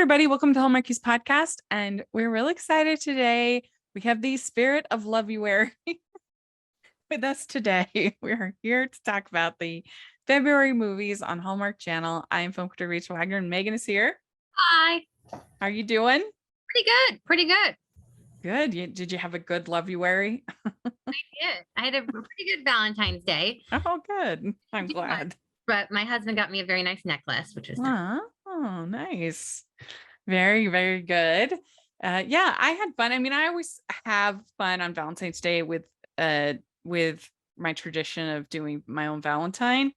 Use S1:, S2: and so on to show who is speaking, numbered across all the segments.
S1: everybody. Welcome to Hallmark's podcast. And we're really excited today. We have the spirit of LOVEUARY with us today. We're here to talk about the February movies on Hallmark Channel. I am film critic Rachel Wagner and Megan is here.
S2: Hi.
S1: How are you doing?
S2: Pretty good. Pretty good.
S1: Good. Did you have a good LOVEUARY?
S2: I did. I had a pretty good Valentine's Day.
S1: Oh, good. I'm glad.
S2: But my husband got me a very nice necklace, which was nice.
S1: Oh, nice. Very, very good. Yeah, I had fun. I mean, I always have fun on Valentine's Day with my tradition of doing my own Valentine.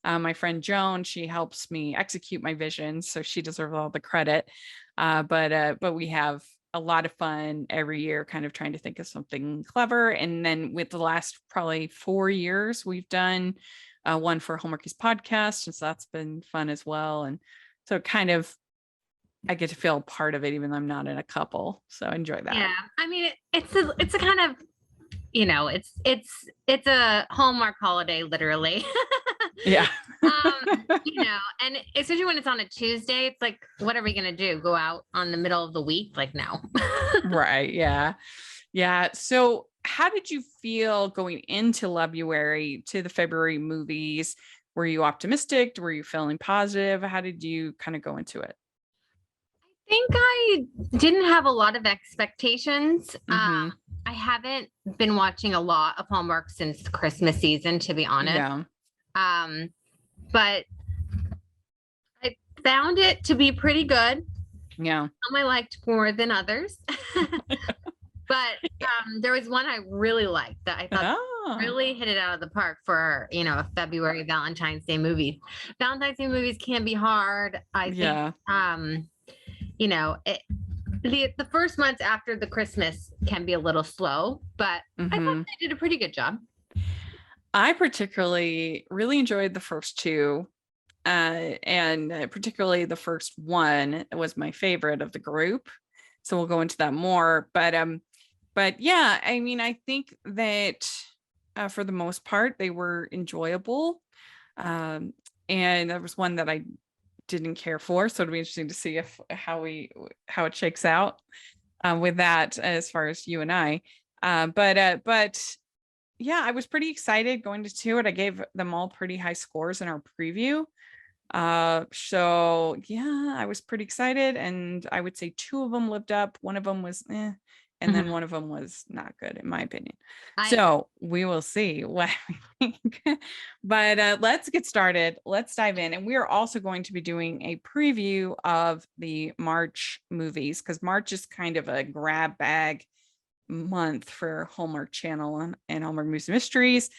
S1: My friend Joan, she helps me execute my visions, so she deserves all the credit. But we have a lot of fun every year, kind of trying to think of something clever. And then with the last probably 4 years, we've done one for Hallmark's podcast, and so that's been fun as well. And so kind of I get to feel part of it, even though I'm not in a couple. So I enjoy that.
S2: Yeah, I mean, it's a kind of, it's a Hallmark holiday, literally.
S1: Yeah.
S2: And especially when it's on a Tuesday, it's like, what are we gonna do? Go out on the middle of the week? Like, no.
S1: Right. Yeah. Yeah. So how did you feel going into LOVEUARY to the February movies? Were you optimistic? Were you feeling positive? How did you kind of go into it?
S2: I think I didn't have a lot of expectations.
S1: Mm-hmm.
S2: I haven't been watching a lot of Hallmark since the Christmas season, to be honest.
S1: Yeah.
S2: But I found it to be pretty good.
S1: Yeah.
S2: Some I liked more than others. But there was one I really liked that I thought really hit it out of the park for, a February Valentine's Day movie. Valentine's Day movies can be hard. I think, the first months after the Christmas can be a little slow, but I thought they did a pretty good job.
S1: I particularly really enjoyed the first two. And particularly the first one was my favorite of the group. So we'll go into that more. But yeah, I mean, I think that for the most part, they were enjoyable. And there was one that I didn't care for. So it'll be interesting to see how it shakes out with that as far as you and I. But yeah, I was pretty excited going to it. I gave them all pretty high scores in our preview. So yeah, I was pretty excited, and I would say 2 of them lived up. One of them was and then one of them was not good, in my opinion. So we will see what we think. But let's get started. Let's dive in. And we are also going to be doing a preview of the March movies, because March is kind of a grab bag month for Hallmark Channel and Hallmark Movies and Mysteries.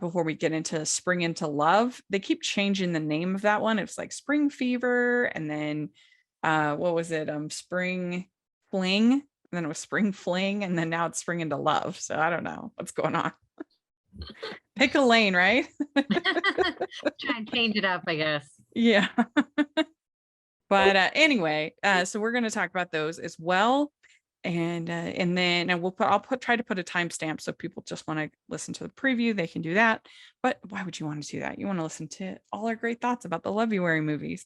S1: Before we get into Spring into Love, they keep changing the name of that one. It's like Spring Fever, and then what was it? Spring Fling, and then it was Spring Fling, and then now it's Spring into Love. So I don't know what's going on. Pick a lane, right?
S2: Try and change it up, I guess.
S1: Yeah. But anyway, so we're going to talk about those as well. And then I'll try to put a timestamp, so people just want to listen to the preview, they can do that. But why would you want to do that? You want to listen to all our great thoughts about the LOVEUARY movies.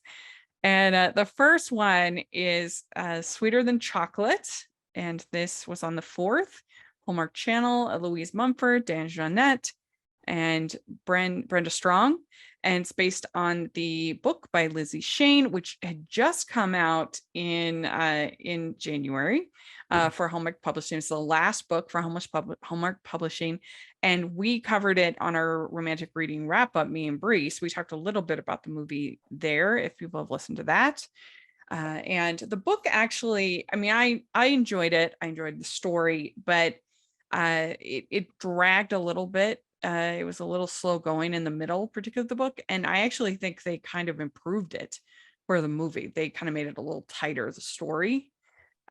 S1: And the first one is Sweeter Than Chocolate, and this was on the 4th Hallmark Channel. Louise Mumford, Dan Jeanette, and Brenda Strong. And it's based on the book by Lizzie Shane, which had just come out in January for Hallmark Publishing. It's the last book for Hallmark Publishing. And we covered it on our romantic reading wrap up, me and Brees. We talked a little bit about the movie there, if people have listened to that. And the book actually, I mean, I enjoyed it. I enjoyed the story, but it dragged a little bit. It was a little slow going in the middle, particularly the book. And I actually think they kind of improved it for the movie. They kind of made it a little tighter, the story.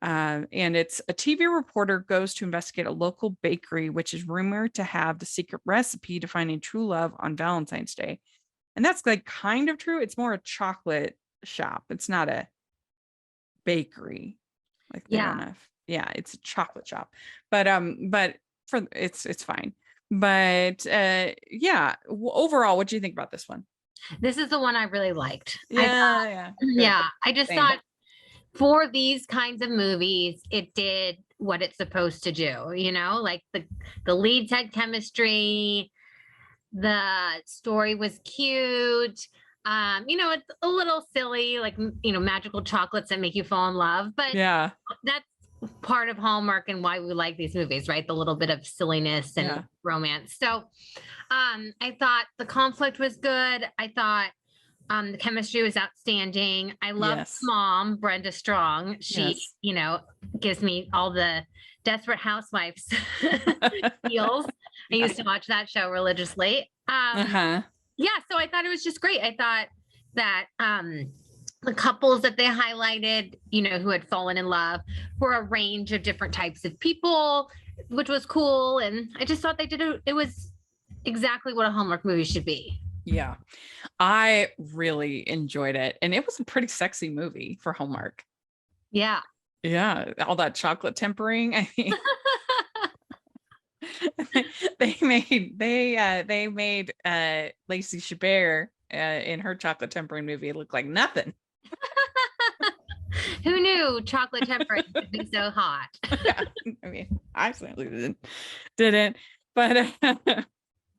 S1: And it's a TV reporter goes to investigate a local bakery, which is rumored to have the secret recipe to finding true love on Valentine's Day. And that's like kind of true. It's more a chocolate shop. It's not a bakery. Like they don't have, it's a chocolate shop. But for it's fine. But overall, what do you think about this one?
S2: This is the one I really liked.
S1: I
S2: just thought for these kinds of movies, it did what it's supposed to do, you know, like the leads had chemistry, the story was cute. You know, it's a little silly, like, you know, magical chocolates that make you fall in love, but
S1: Yeah.
S2: that's part of Hallmark and why we like these movies, right? The little bit of silliness and
S1: Yeah.
S2: romance. So I thought the conflict was good. I thought the chemistry was outstanding. I love
S1: Yes.
S2: mom, Brenda Strong. She,
S1: Yes.
S2: you know, gives me all the Desperate Housewives feels. I used to watch that show religiously.
S1: Uh-huh.
S2: Yeah, so I thought it was just great. I thought that the couples that they highlighted, you know, who had fallen in love were a range of different types of people, which was cool. And I just thought they did it was exactly what a Hallmark movie should be.
S1: Yeah. I really enjoyed it. And it was a pretty sexy movie for Hallmark.
S2: Yeah.
S1: Yeah. All that chocolate tempering. I mean, they made Lacey Chabert in her chocolate tempering movie look like nothing.
S2: Who knew chocolate tempering could be so hot?
S1: Yeah, I mean, I certainly didn't. But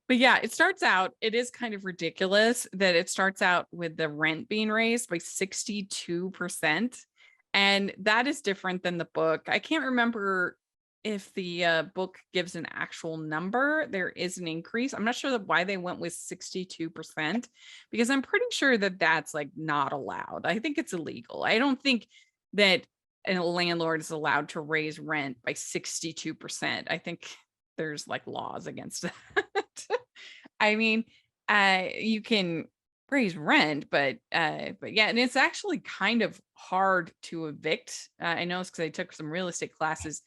S1: but yeah, it starts out, it is kind of ridiculous that it starts out with the rent being raised by 62%. And that is different than the book. I can't remember if the book gives an actual number. There is an increase. I'm not sure why they went with 62%, because I'm pretty sure that that's like not allowed. I think it's illegal. I don't think that a landlord is allowed to raise rent by 62%. I think there's like laws against that. I mean, you can raise rent, but yeah, and it's actually kind of hard to evict. I know it's because I took some real estate classes.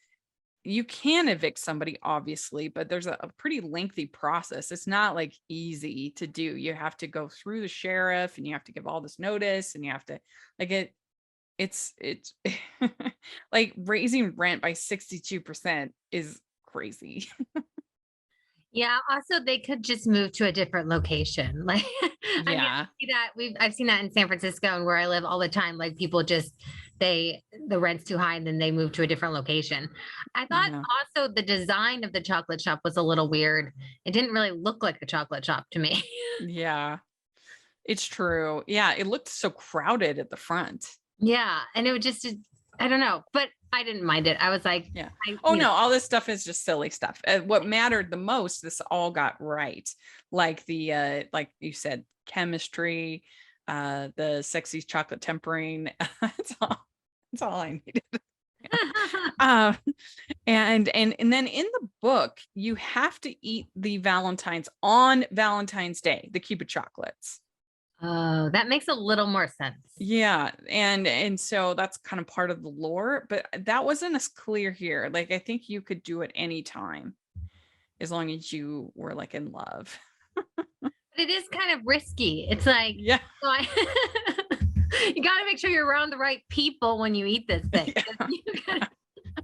S1: You can evict somebody, obviously, but there's a pretty lengthy process. It's not like easy to do. You have to go through the sheriff and you have to give all this notice and you have to like it's like raising rent by 62% is crazy.
S2: Yeah. Also, they could just move to a different location. Like, I mean, I
S1: Yeah.
S2: see that I've seen that in San Francisco and where I live all the time. Like, people just the rent's too high and then they move to a different location. I thought
S1: Yeah.
S2: also the design of the chocolate shop was a little weird. It didn't really look like a chocolate shop to me.
S1: Yeah. It's true. Yeah, it looked so crowded at the front.
S2: Yeah, and it would just I don't know, but I didn't mind it. I was like,
S1: Yeah.
S2: I
S1: Oh
S2: you know,
S1: no, all this stuff is just silly stuff. What mattered the most, this all got right. Like the like you said, chemistry, the sexy chocolate tempering. That's all I needed. Um, and then in the book, you have to eat the Valentines on Valentine's Day, the Cupid chocolates.
S2: Oh, that makes a little more sense.
S1: Yeah, and so that's kind of part of the lore, but that wasn't as clear here. Like I think you could do it anytime as long as you were like in love.
S2: But it is kind of risky. It's like,
S1: Yeah.
S2: so you got to make sure you're around the right people when you eat this thing.
S1: Yeah.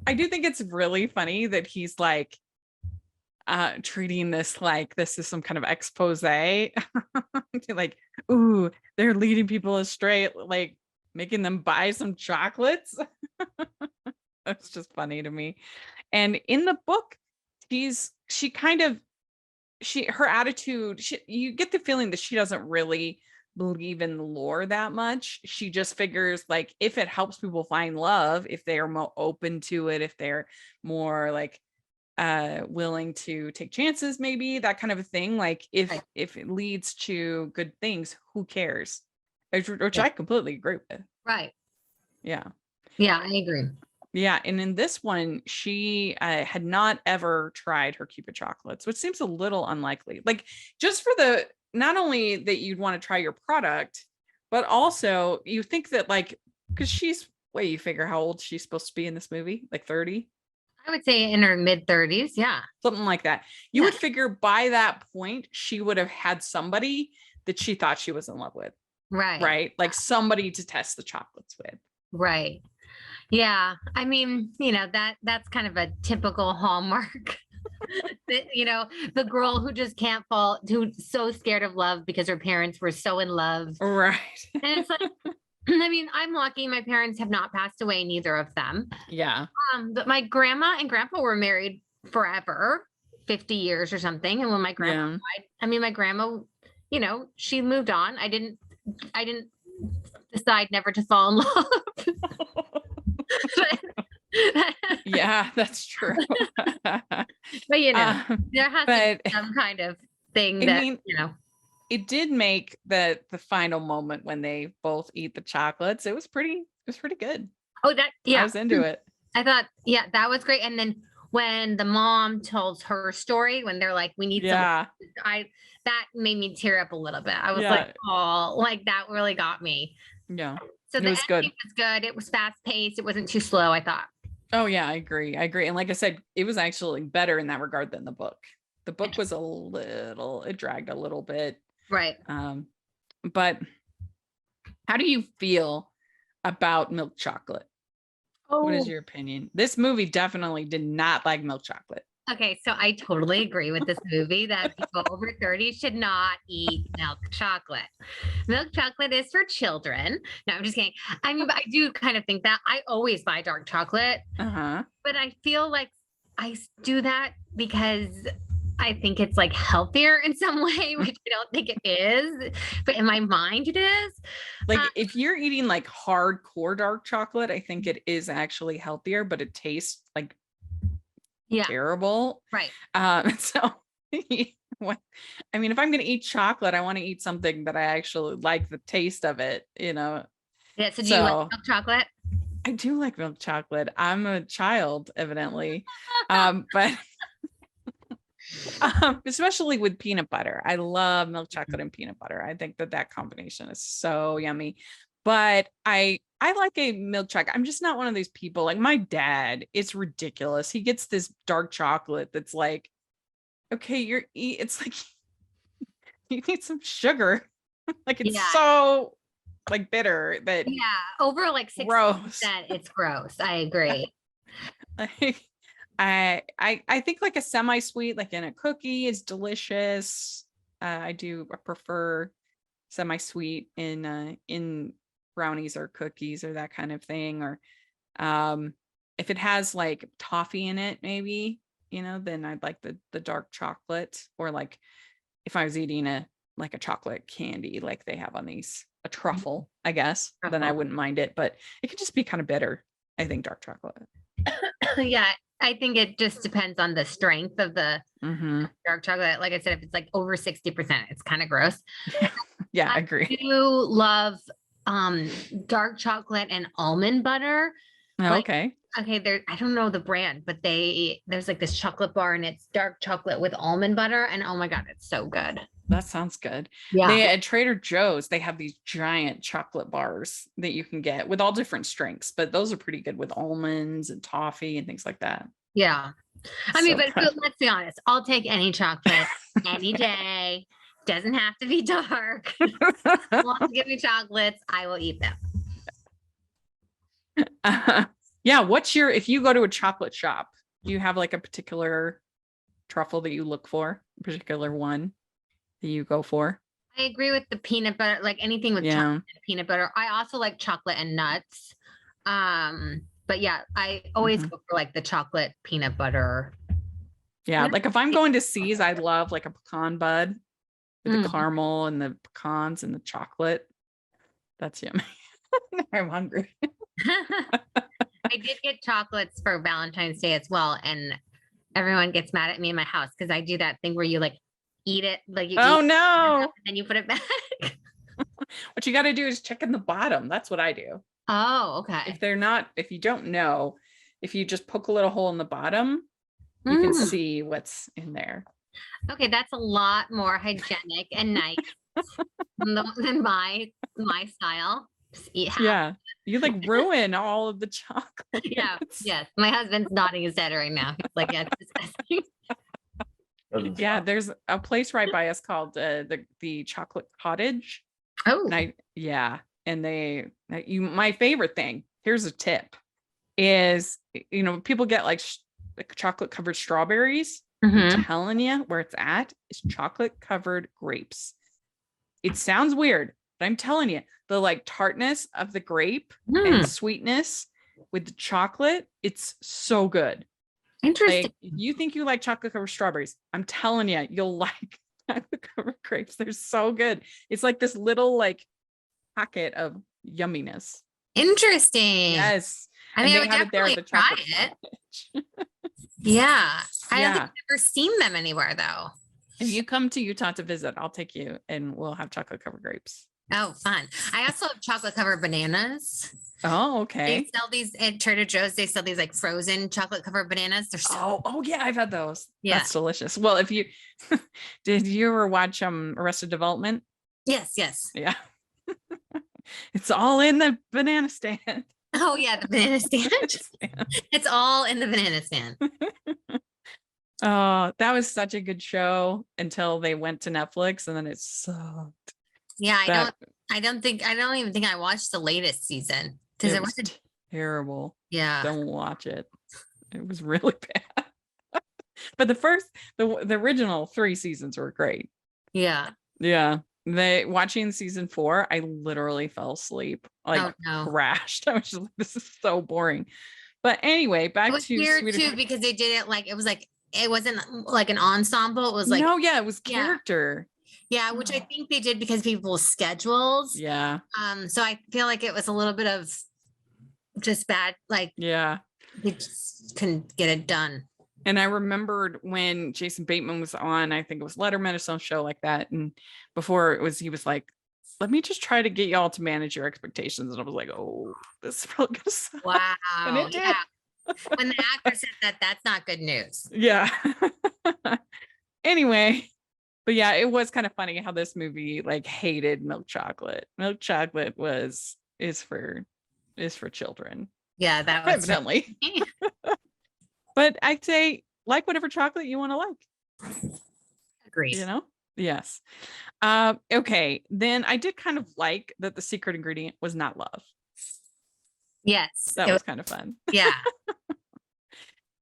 S1: I do think it's really funny that he's like treating this like this is some kind of expose. Like, ooh, they're leading people astray, like making them buy some chocolates. That's just funny to me. And in the book, she kind of her attitude, you get the feeling that she doesn't really believe in the lore that much. She just figures like if it helps people find love, if they are more open to it, if they're more like willing to take chances, maybe that kind of a thing, like
S2: Right.
S1: if it leads to good things, who cares? Which
S2: Yeah.
S1: I completely agree with.
S2: Right.
S1: Yeah.
S2: Yeah, I agree.
S1: Yeah, and in this one, she had not ever tried her Cupid chocolates, which seems a little unlikely. Like just for the not only that you'd want to try your product, but also you think that like because she's wait, you figure how old she's supposed to be in this movie, like 30,
S2: I would say in her mid 30s. Yeah.
S1: something like that. You
S2: Yeah.
S1: would figure by that point she would have had somebody that she thought she was in love with,
S2: Right.
S1: right? Like somebody to test the chocolates with.
S2: Right. Yeah. I mean, you know, that's kind of a typical Hallmark. You know, the girl who just can't fall, who's so scared of love because her parents were so in love.
S1: Right.
S2: And it's like, I mean, I'm lucky. My parents have not passed away, neither of them.
S1: Yeah.
S2: But my grandma and grandpa were married forever, 50 years or something. And when my grandma
S1: Yeah.
S2: died, I mean, my grandma, she moved on. I didn't decide never to fall in love.
S1: Yeah, that's true.
S2: But there has to
S1: But
S2: be some kind of thing
S1: I
S2: that,
S1: mean, it did make the final moment when they both eat the chocolates. It was pretty good.
S2: oh, that,
S1: I
S2: yeah.
S1: was into it.
S2: I thought, yeah, that was great. And then when the mom tells her story, when they're like, we need some,
S1: Yeah.
S2: that made me tear up a little bit. I was
S1: Yeah.
S2: like, oh, like that really got me.
S1: Yeah.
S2: So
S1: It
S2: the
S1: was good.
S2: ending was good. It was fast paced. It wasn't too slow, I thought.
S1: Oh yeah, I agree. And like I said, it was actually better in that regard than the book. The book was it dragged a little bit.
S2: Right.
S1: But how do you feel about milk chocolate? What is
S2: Oh,
S1: your opinion? This movie definitely did not like milk chocolate.
S2: okay. So I totally agree with this movie that people over 30 should not eat milk chocolate. Milk chocolate is for children. No, I'm just kidding. I mean, but I do kind of think that I always buy dark chocolate,
S1: Uh-huh.
S2: but I feel like I do that because I think it's like healthier in some way, which I don't think it is, but in my mind it is.
S1: Like if you're eating like hardcore dark chocolate, I think it is actually healthier, but it tastes like terrible.
S2: Right.
S1: So I mean, if I'm gonna eat chocolate, I want to eat something that I actually like the taste of it,
S2: Yeah. So do you like milk chocolate?
S1: I do like milk chocolate. I'm a child, evidently. But especially with peanut butter. I love milk chocolate and peanut butter. I think that combination is so yummy. But I like a milk chocolate. I'm just not one of these people. Like my dad, it's ridiculous. He gets this dark chocolate that's like, okay, it's like you need some sugar. Like it's so like bitter that
S2: over like 60%, it's gross. I agree.
S1: Like I think like a semi-sweet, like in a cookie, is delicious. I prefer semi-sweet in brownies or cookies or that kind of thing. Or if it has like toffee in it, maybe, then I'd like the dark chocolate. Or like if I was eating a chocolate candy like they have on these, a truffle, I guess, then I wouldn't mind it. But it could just be kind of bitter, I think, dark chocolate.
S2: Yeah, I think it just depends on the strength of the dark chocolate. Like I said, if it's like over 60%, it's kind of gross.
S1: Yeah, I agree.
S2: I do love dark chocolate and almond butter.
S1: Oh, okay.
S2: Okay, I don't know the brand, but there's like this chocolate bar and it's dark chocolate with almond butter, and oh my god, it's so good.
S1: That sounds good.
S2: Yeah.
S1: At Trader Joe's, they have these giant chocolate bars that you can get with all different strengths, but those are pretty good with almonds and toffee and things like that.
S2: Yeah. I mean, but let's be honest, I'll take any chocolate any day. Doesn't have to be dark. Want to give me chocolates, I will eat them.
S1: Yeah. If you go to a chocolate shop, do you have like a particular truffle that you look for, a particular one that you go for?
S2: I agree with the peanut butter, like anything with chocolate and peanut butter. I also like chocolate and nuts. But yeah, I always go for like the chocolate peanut butter.
S1: Yeah, like if I'm going to C's, I love like a pecan bud with the caramel and the pecans and the chocolate. That's yummy. I'm hungry.
S2: I did get chocolates for Valentine's Day as well, and everyone gets mad at me in my house because I do that thing where you like eat it, like you
S1: no,
S2: and then you put it back.
S1: What you got to do is check in the bottom. That's what I do.
S2: Oh, okay.
S1: If you don't know, if you just poke a little hole in the bottom, you can see what's in there.
S2: Okay, that's a lot more hygienic and nice than my style.
S1: Yeah, you like ruin all of the chocolate.
S2: Yeah, yes. My husband's nodding his head right now. He's like, yeah, it's disgusting.
S1: Yeah, there's a place right by us called the Chocolate Cottage.
S2: Oh,
S1: and my favorite thing. Here's a tip: is people get like chocolate covered strawberries. I'm telling you, where it's at is chocolate covered grapes. It sounds weird, but I'm telling you, the like tartness of the grape and
S2: Hmm,
S1: sweetness with the chocolate, it's so good.
S2: interesting.
S1: Like if you think you like chocolate covered strawberries, I'm telling you, you'll like chocolate covered grapes. They're so good. It's like this little like packet of yumminess.
S2: Interesting.
S1: Yes.
S2: I mean,
S1: And
S2: I
S1: they
S2: would
S1: have it there at
S2: definitely
S1: the
S2: try
S1: chocolate
S2: it.
S1: cottage.
S2: Yeah. I don't think
S1: Yeah.
S2: I've ever seen them anywhere though.
S1: If you come to Utah to visit, I'll take you and we'll have chocolate covered grapes.
S2: Oh, fun. I also have chocolate covered bananas.
S1: Oh,
S2: They
S1: okay.
S2: sell these at Trader Joe's. They sell these like frozen chocolate covered bananas. They're so,
S1: Oh yeah, I've had those.
S2: yeah.
S1: That's delicious. Well, if you did you ever watch Arrested Development?
S2: Yes, yes.
S1: Yeah. It's all in the banana stand.
S2: Oh, yeah. The banana stand. It's all in the banana stand.
S1: Oh, that was such a good show until they went to Netflix and then it sucked.
S2: Yeah.
S1: That
S2: I don't even think I watched the latest season because
S1: it
S2: it
S1: was
S2: wasn't,
S1: terrible.
S2: yeah.
S1: Don't watch it. It was really bad. But the original 3 seasons were great.
S2: Yeah.
S1: Yeah. They watching season 4, I literally fell asleep, like
S2: Oh, no.
S1: crashed. I was just like, this is so boring. But anyway,
S2: It
S1: back
S2: was
S1: to
S2: weird
S1: Swedish.
S2: too because they did it like, it was like, it wasn't like an ensemble. It was like,
S1: No, yeah, it was
S2: yeah.
S1: character.
S2: Yeah, which I think they did because people's schedules.
S1: Yeah.
S2: So I feel like it was a little bit of just bad, like
S1: Yeah.
S2: they just couldn't get it done.
S1: And I remembered when Jason Bateman was on, I think it was Letterman or some show like that. And before it was, he was like, let me just try to get y'all to manage your expectations. And I was like, oh, this is probably gonna suck.
S2: Wow.
S1: And it did.
S2: Yeah. When the actor said that, that's not good news.
S1: Yeah. Anyway, but yeah, it was kind of funny how this movie like hated milk chocolate. Milk chocolate is for children,
S2: Yeah, that was
S1: evidently. But I'd say like whatever chocolate you want to like,
S2: agreed.
S1: you know? Yes. Okay. Then I did kind of like that the secret ingredient was not love.
S2: Yes.
S1: That was kind of fun.
S2: Yeah.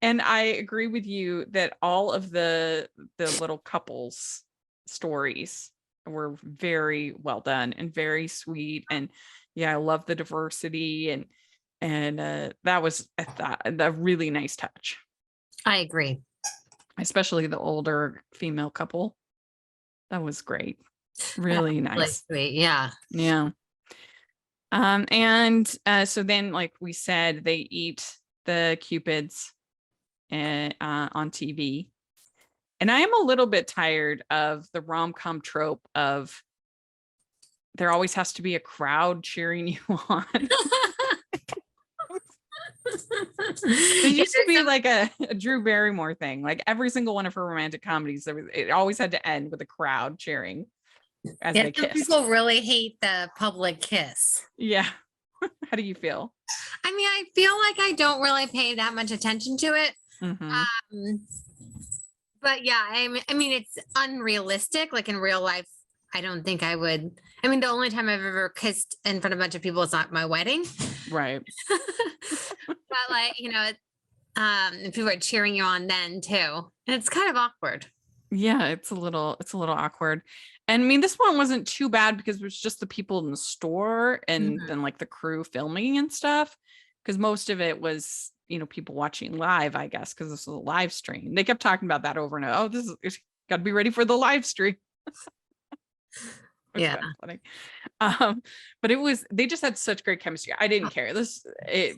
S1: And I agree with you that all of the little couples stories were very well done and very sweet. And yeah, I love the diversity and that was a really nice touch.
S2: I agree.
S1: Especially the older female couple. That was great. Really nice.
S2: Like, sweet. Yeah.
S1: Yeah. And so then like we said, they eat the cupids on TV. And I am a little bit tired of the rom-com trope of there always has to be a crowd cheering you on. It used to be like a Drew Barrymore thing. Like every single one of her romantic comedies, it always had to end with a crowd cheering as they
S2: some
S1: kissed.
S2: people really hate the public kiss.
S1: Yeah. How do you feel?
S2: I mean, I feel like I don't really pay that much attention to it.
S1: Mhm.
S2: But yeah, I mean, it's unrealistic. Like in real life, I don't think I would. I mean, the only time I've ever kissed in front of a bunch of people is not my wedding.
S1: Right.
S2: But like, and people are cheering you on then too. And it's kind of awkward.
S1: Yeah, it's a little awkward. And I mean, this one wasn't too bad because it was just the people in the store and then like the crew filming and stuff. Because most of it was, people watching live, I guess, because this was a live stream. They kept talking about that over and over. Oh, it's got to be ready for the live stream. Yeah. Funny. But they just had such great chemistry. I didn't care. They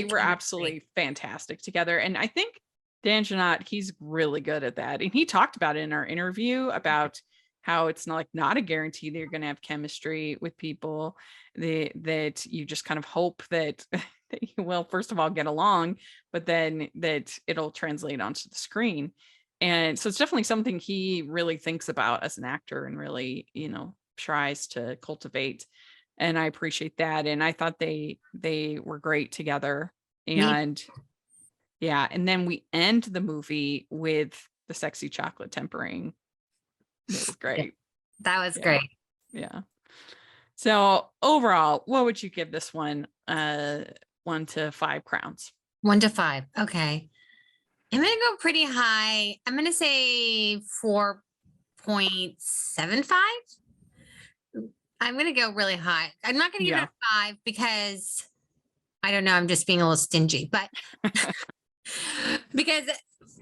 S1: were absolutely fantastic together. And I think Dan Jeannotte, he's really good at that. And he talked about it in our interview about how it's not a guarantee that you're going to have chemistry with people, that you just kind of hope that you will, first of all, get along, but then that it'll translate onto the screen. And so it's definitely something he really thinks about as an actor and really, tries to cultivate. And I appreciate that. And I thought they were great together. And yeah. And then we end the movie with the sexy chocolate tempering. It was great.
S2: That was great.
S1: Yeah. So overall, what would you give this one? 1 to 5 crowns.
S2: 1 to 5. Okay. I'm going to go pretty high. I'm going to say 4.75. I'm gonna go really high. I'm not gonna give it
S1: Yeah.
S2: a 5 because I don't know, I'm just being a little stingy, but because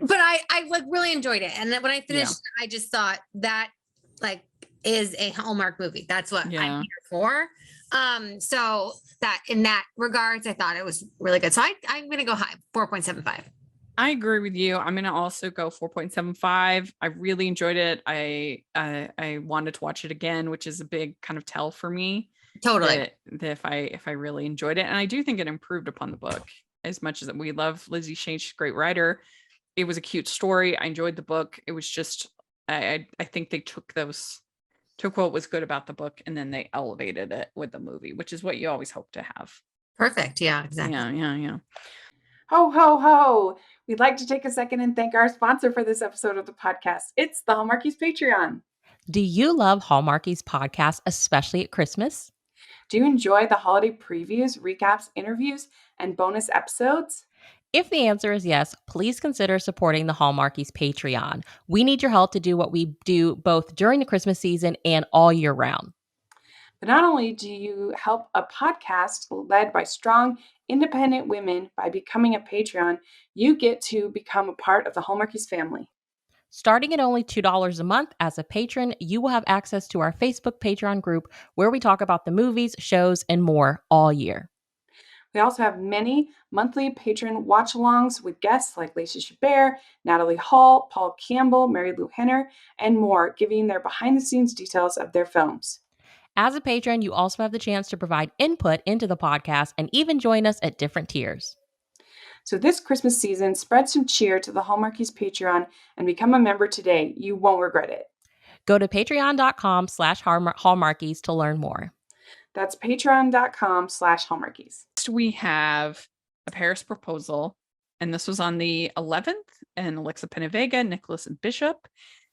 S2: I like really enjoyed it. And then when I
S1: Yeah.
S2: finished, I just thought that like is a Hallmark movie. That's what I'm
S1: Yeah.
S2: here for. So that in that regards, I thought it was really good. So I'm gonna go high, 4.75.
S1: I agree with you. I'm gonna also go 4.75. I really enjoyed it. I wanted to watch it again, which is a big kind of tell for me
S2: Totally.
S1: that if I really enjoyed it, and I do think it improved upon the book as much as we love Lizzie Shane. She's a great writer. It was a cute story. I enjoyed the book. It was just I think they took what was good about the book and then they elevated it with the movie, which is what you always hope to have.
S2: Perfect. Yeah, exactly.
S1: Yeah, yeah, yeah.
S3: Ho, ho, ho. We'd like to take a second and thank our sponsor for this episode of the podcast. It's the Hallmarkies Patreon.
S4: Do you love Hallmarkies podcast, especially at Christmas?
S3: Do you enjoy the holiday previews, recaps, interviews, and bonus episodes?
S4: If the answer is yes, please consider supporting the Hallmarkies Patreon. We need your help to do what we do both during the Christmas season and all year round.
S3: But not only do you help a podcast led by strong, independent women by becoming a Patreon, you get to become a part of the Hallmarkies family.
S4: Starting at only $2 a month as a patron, you will have access to our Facebook Patreon group where we talk about the movies, shows, and more all year.
S3: We also have many monthly patron watch-alongs with guests like Lacey Chabert, Natalie Hall, Paul Campbell, Mary Lou Henner, and more, giving their behind-the-scenes details of their films.
S4: As a patron, you also have the chance to provide input into the podcast and even join us at different tiers.
S3: So this Christmas season, spread some cheer to the Hallmarkies Patreon and become a member today. You won't regret it.
S4: Go to patreon.com/Hallmarkies to learn more.
S3: That's patreon.com/Hallmarkies.
S1: Next we have A Paris Proposal, and this was on the 11th, and Alexa Penavega, Nicholas Bishop.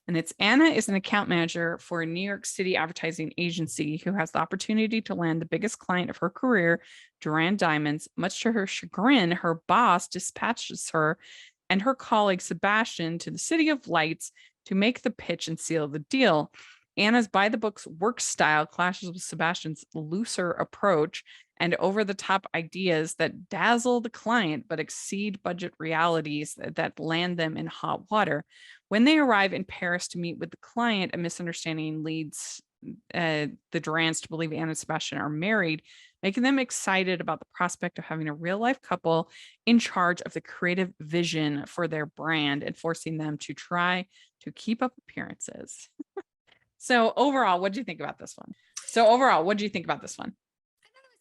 S1: And it's Anna is an account manager for a New York City advertising agency who has the opportunity to land the biggest client of her career, Duran Diamonds. Much to her chagrin, her boss dispatches her and her colleague Sebastian to the City of Lights to make the pitch and seal the deal. Anna's by the books work style clashes with Sebastian's looser approach and over the top ideas that dazzle the client but exceed budget realities that land them in hot water. When they arrive in Paris to meet with the client, a misunderstanding leads the Durans to believe Anna and Sebastian are married, making them excited about the prospect of having a real life couple in charge of the creative vision for their brand and forcing them to try to keep up appearances. So overall, what do you think about this one?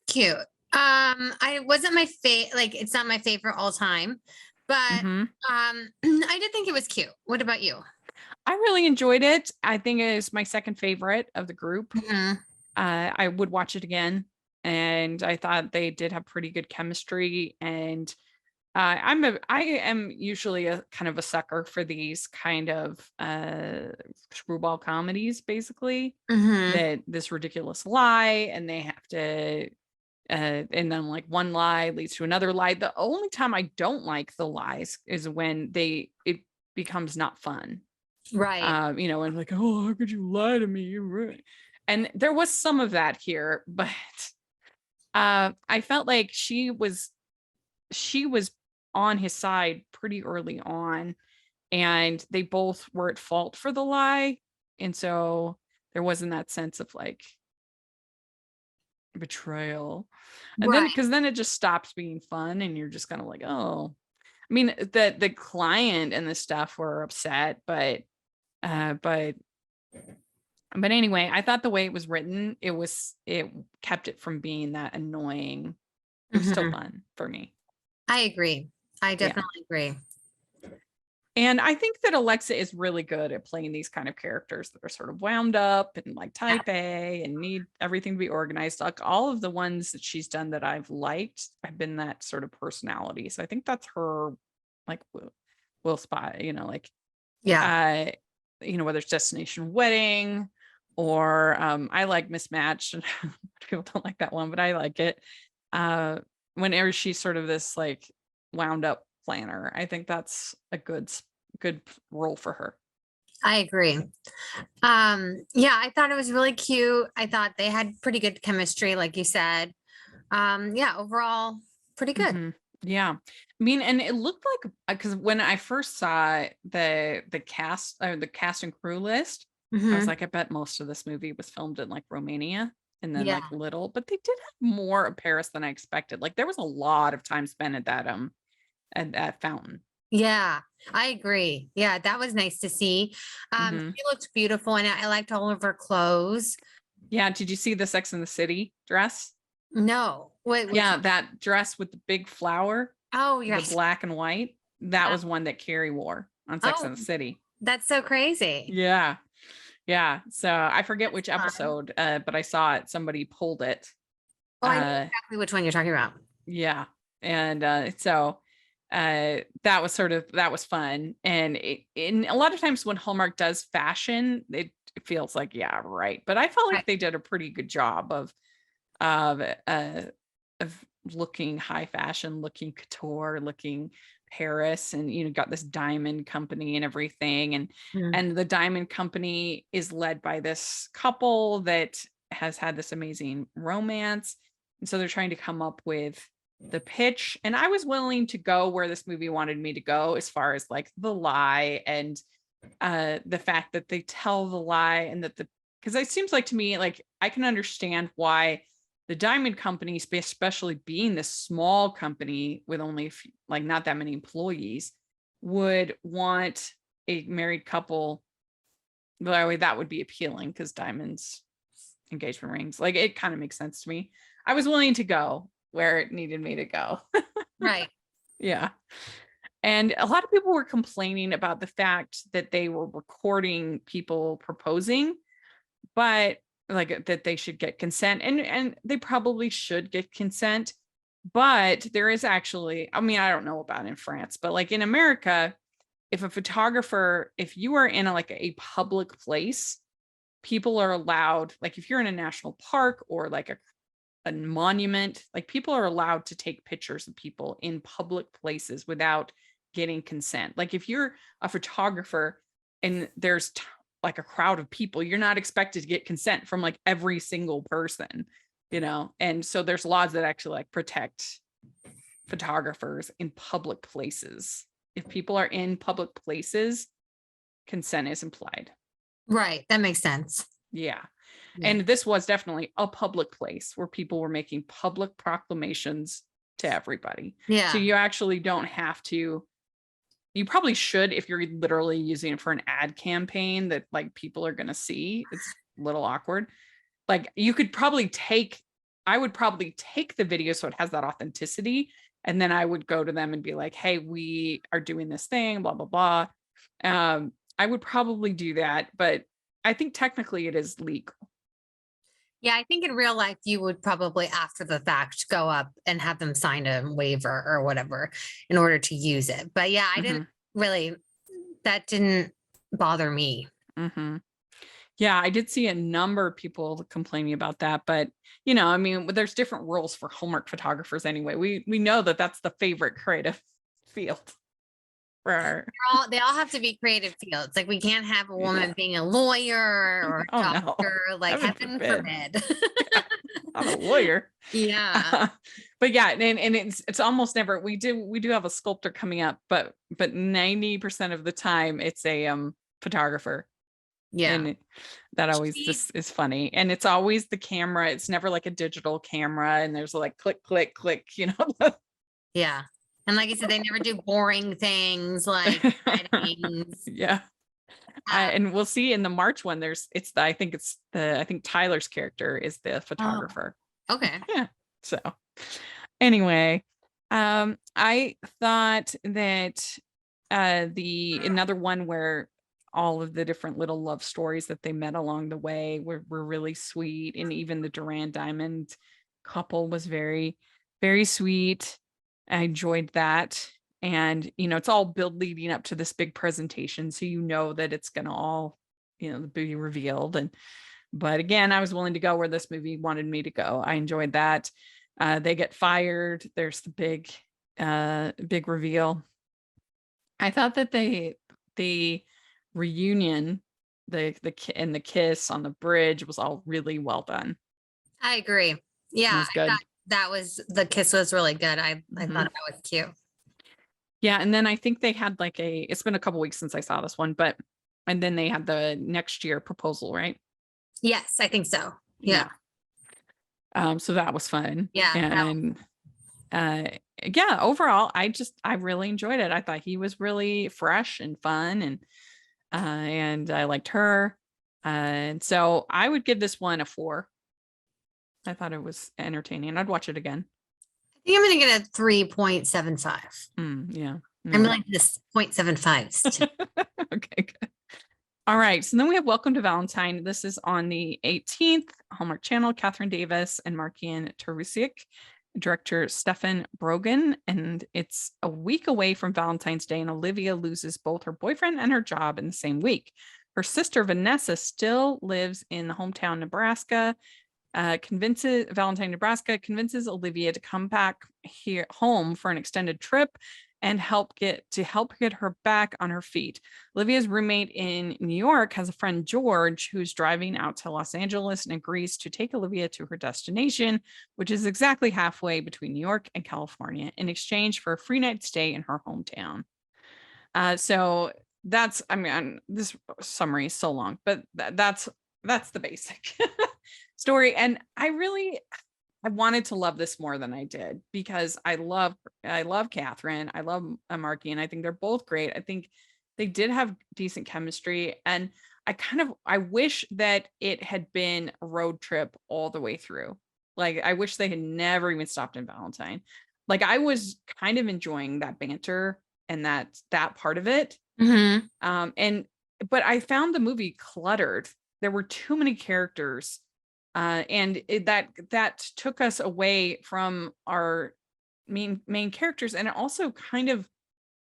S2: Cute. I wasn't my favorite, like it's not my favorite all time, but
S1: Mhm.
S2: I did think it was cute. What about you?
S1: I really enjoyed it. I think it is my second favorite of the group.
S2: Mhm.
S1: I would watch it again, and I thought they did have pretty good chemistry. And I am usually a kind of a sucker for these kind of screwball comedies, basically.
S2: Mhm.
S1: That this ridiculous lie, and they have to and then like one lie leads to another lie. The only time I don't like the lies is when it becomes not fun.
S2: Right.
S1: And like, oh, how could you lie to me? You're right. And there was some of that here, but I felt like she was on his side pretty early on, and they both were at fault for the lie. And so there wasn't that sense of like betrayal. And then
S2: Right.
S1: because then it just stops being fun and you're just kind of like, oh. I mean, the client and the stuff were upset, but uh but but anyway, I thought the way it was written, it kept it from being that annoying. It was still
S2: Mhm.
S1: fun for me.
S2: I agree. I
S1: Yeah.
S2: definitely agree.
S1: And I think that Alexa is really good at playing these kind of characters that are sort of wound up and like type A and need everything to be organized. Like all of the ones that she's done that I've liked have been that sort of personality. So I think that's her like will spot, like
S2: Yeah.
S1: whether it's Destination Wedding or I like Mismatched, and people don't like that one, but I like it. Whenever she's sort of this like wound up planner, I think that's a good role for her.
S2: I agree. Yeah, I thought it was really cute. I thought they had pretty good chemistry, like you said. Yeah, overall, pretty good.
S1: Mhm. Yeah. I mean, and it looked like because when I first saw the cast or the cast and crew list, I was
S2: Hmm.
S1: like, I bet most of this movie was filmed in like Romania and then
S2: Yeah.
S1: like little, but they did have more of Paris than I expected. Like there was a lot of time spent at that fountain.
S2: Yeah, I agree. Yeah, that was nice to see.
S1: Hmm.
S2: She looked beautiful, and I liked all of her clothes.
S1: Yeah. Did you see the Sex and the City dress?
S2: No, wait, which?
S1: Yeah, that dress with the big flower,
S2: Oh,
S1: the
S2: yes.
S1: black and white. That was one that Carrie wore on Sex
S2: Oh,
S1: and the City.
S2: that's so crazy.
S1: Yeah. Yeah. So I forget which
S2: Fun.
S1: episode, but I saw it. Somebody pulled it.
S2: Oh, I know
S1: Uh,
S2: exactly which one you're talking about.
S1: yeah. And that was that was fun. And in a lot of times when Hallmark does fashion, it feels like, yeah, right. But I felt like
S2: Right.
S1: they did a pretty good job of of looking high fashion, looking couture, looking Paris, and got this diamond company and everything.
S2: Mm.
S1: And the diamond company is led by this couple that has had this amazing romance. And so they're trying to come up with the pitch. And I was willing to go where this movie wanted me to go as far as like the lie and the fact that they tell the lie and that because it seems like to me like I can understand why the diamond company, especially being this small company with only like not that many employees, would want a married couple. Well, that would be appealing because diamonds, engagement rings, like it kind of makes sense to me. I was willing to go where it needed me to go.
S2: Right.
S1: Yeah. And a lot of people were complaining about the fact that they were recording people proposing, but like that they should get consent, and they probably should get consent. But there is actually, I mean, I don't know about in France, but like in America, if a photographer, if you are in like a public place, people are allowed, like if you're in a national park or like a monument, like people are allowed to take pictures of people in public places without getting consent. Like if you're a photographer and there's like a crowd of people, you're not expected to get consent from like every single person, And so there's laws that actually like protect photographers in public places. If people are in public places, consent is implied.
S2: Right. That makes sense.
S1: Yeah.
S2: Yeah.
S1: And this was definitely a public place where people were making public proclamations to everybody.
S2: Yeah.
S1: So you actually don't have to, you probably should if you're literally using it for an ad campaign that like people are going to see. It's a little awkward. Like you could probably I would probably take the video so it has that authenticity. And then I would go to them and be like, hey, we are doing this thing, blah, blah, blah. I would probably do that, but I think technically it is legal.
S2: Yeah, I think in real life you would probably after the fact go up and have them sign a waiver or whatever in order to use it. But yeah, I didn't really, that didn't bother me.
S1: Mm-hmm. Yeah, I did see a number of people complaining about that, but I mean, there's different rules for Hallmark photographers anyway. We know that that's the favorite creative field for our.
S2: They all have to be creative fields. Like we can't have a woman being a lawyer or a doctor.
S1: No.
S2: Like heaven forbid.
S1: Yeah, I'm a lawyer.
S2: Yeah.
S1: But yeah, and it's almost never. We do have a sculptor coming up, but 90% of the time it's a photographer.
S2: Yeah.
S1: And that always just is funny. And it's always the camera. It's never like a digital camera and there's like click, click, click,
S2: Yeah. And like I said, they never do boring things like weddings.
S1: Yeah. And we'll see in the March one, I think Tyler's character is the photographer.
S2: Oh, okay.
S1: Yeah. So anyway, I thought that another one where all of the different little love stories that they met along the way were really sweet. And even the Duran Diamond couple was very, very sweet. I enjoyed that. And, it's all leading up to this big presentation. So that it's going to all, be revealed. But again, I was willing to go where this movie wanted me to go. I enjoyed that. They get fired. There's the big reveal. I thought that they reunion, and the kiss on the bridge was all really well done.
S2: I agree. Yeah,
S1: It was good.
S2: the kiss was really good. I
S1: Mhm.
S2: thought that was cute.
S1: Yeah, and then I think they had like it's been a couple weeks since I saw this one, but and then they had the next year proposal, right?
S2: Yes, I think so. Yeah.
S1: So that was fun.
S2: Yeah.
S1: And yeah, overall, I really enjoyed it. I thought he was really fresh and fun, and I liked her. And so I would give this one a 4. I thought it was entertaining. I'd watch it again.
S2: I think I'm going to get a 3.75.
S1: Yeah.
S2: I'm like this 0.75s.
S1: Okay, good. All right. So then we have Welcome to Valentine. This is on the 18th, Hallmark Channel, Catherine Davis and Markian Terusiak, director Stefan Brogan. And it's a week away from Valentine's Day, and Olivia loses both her boyfriend and her job in the same week. Her sister, Vanessa, still lives in the hometown Nebraska. Valentine, Nebraska, convinces Olivia to come back home for an extended trip and help get her back on her feet. Olivia's roommate in New York has a friend, George, who's driving out to Los Angeles and agrees to take Olivia to her destination, which is exactly halfway between New York and California, in exchange for a free night stay in her hometown. So that's, I mean, this summary is so long, but that's the basic story. And I wanted to love this more than I did, because I love Catherine. I love Marky, and I think they're both great. I think they did have decent chemistry, and I wish that it had been a road trip all the way through. Like, I wish they had never even stopped in Valentine. Like, I was kind of enjoying that banter and that part of it.
S2: Mm-hmm.
S1: But I found the movie cluttered. There were too many characters. And that took us away from our main characters, and it also kind of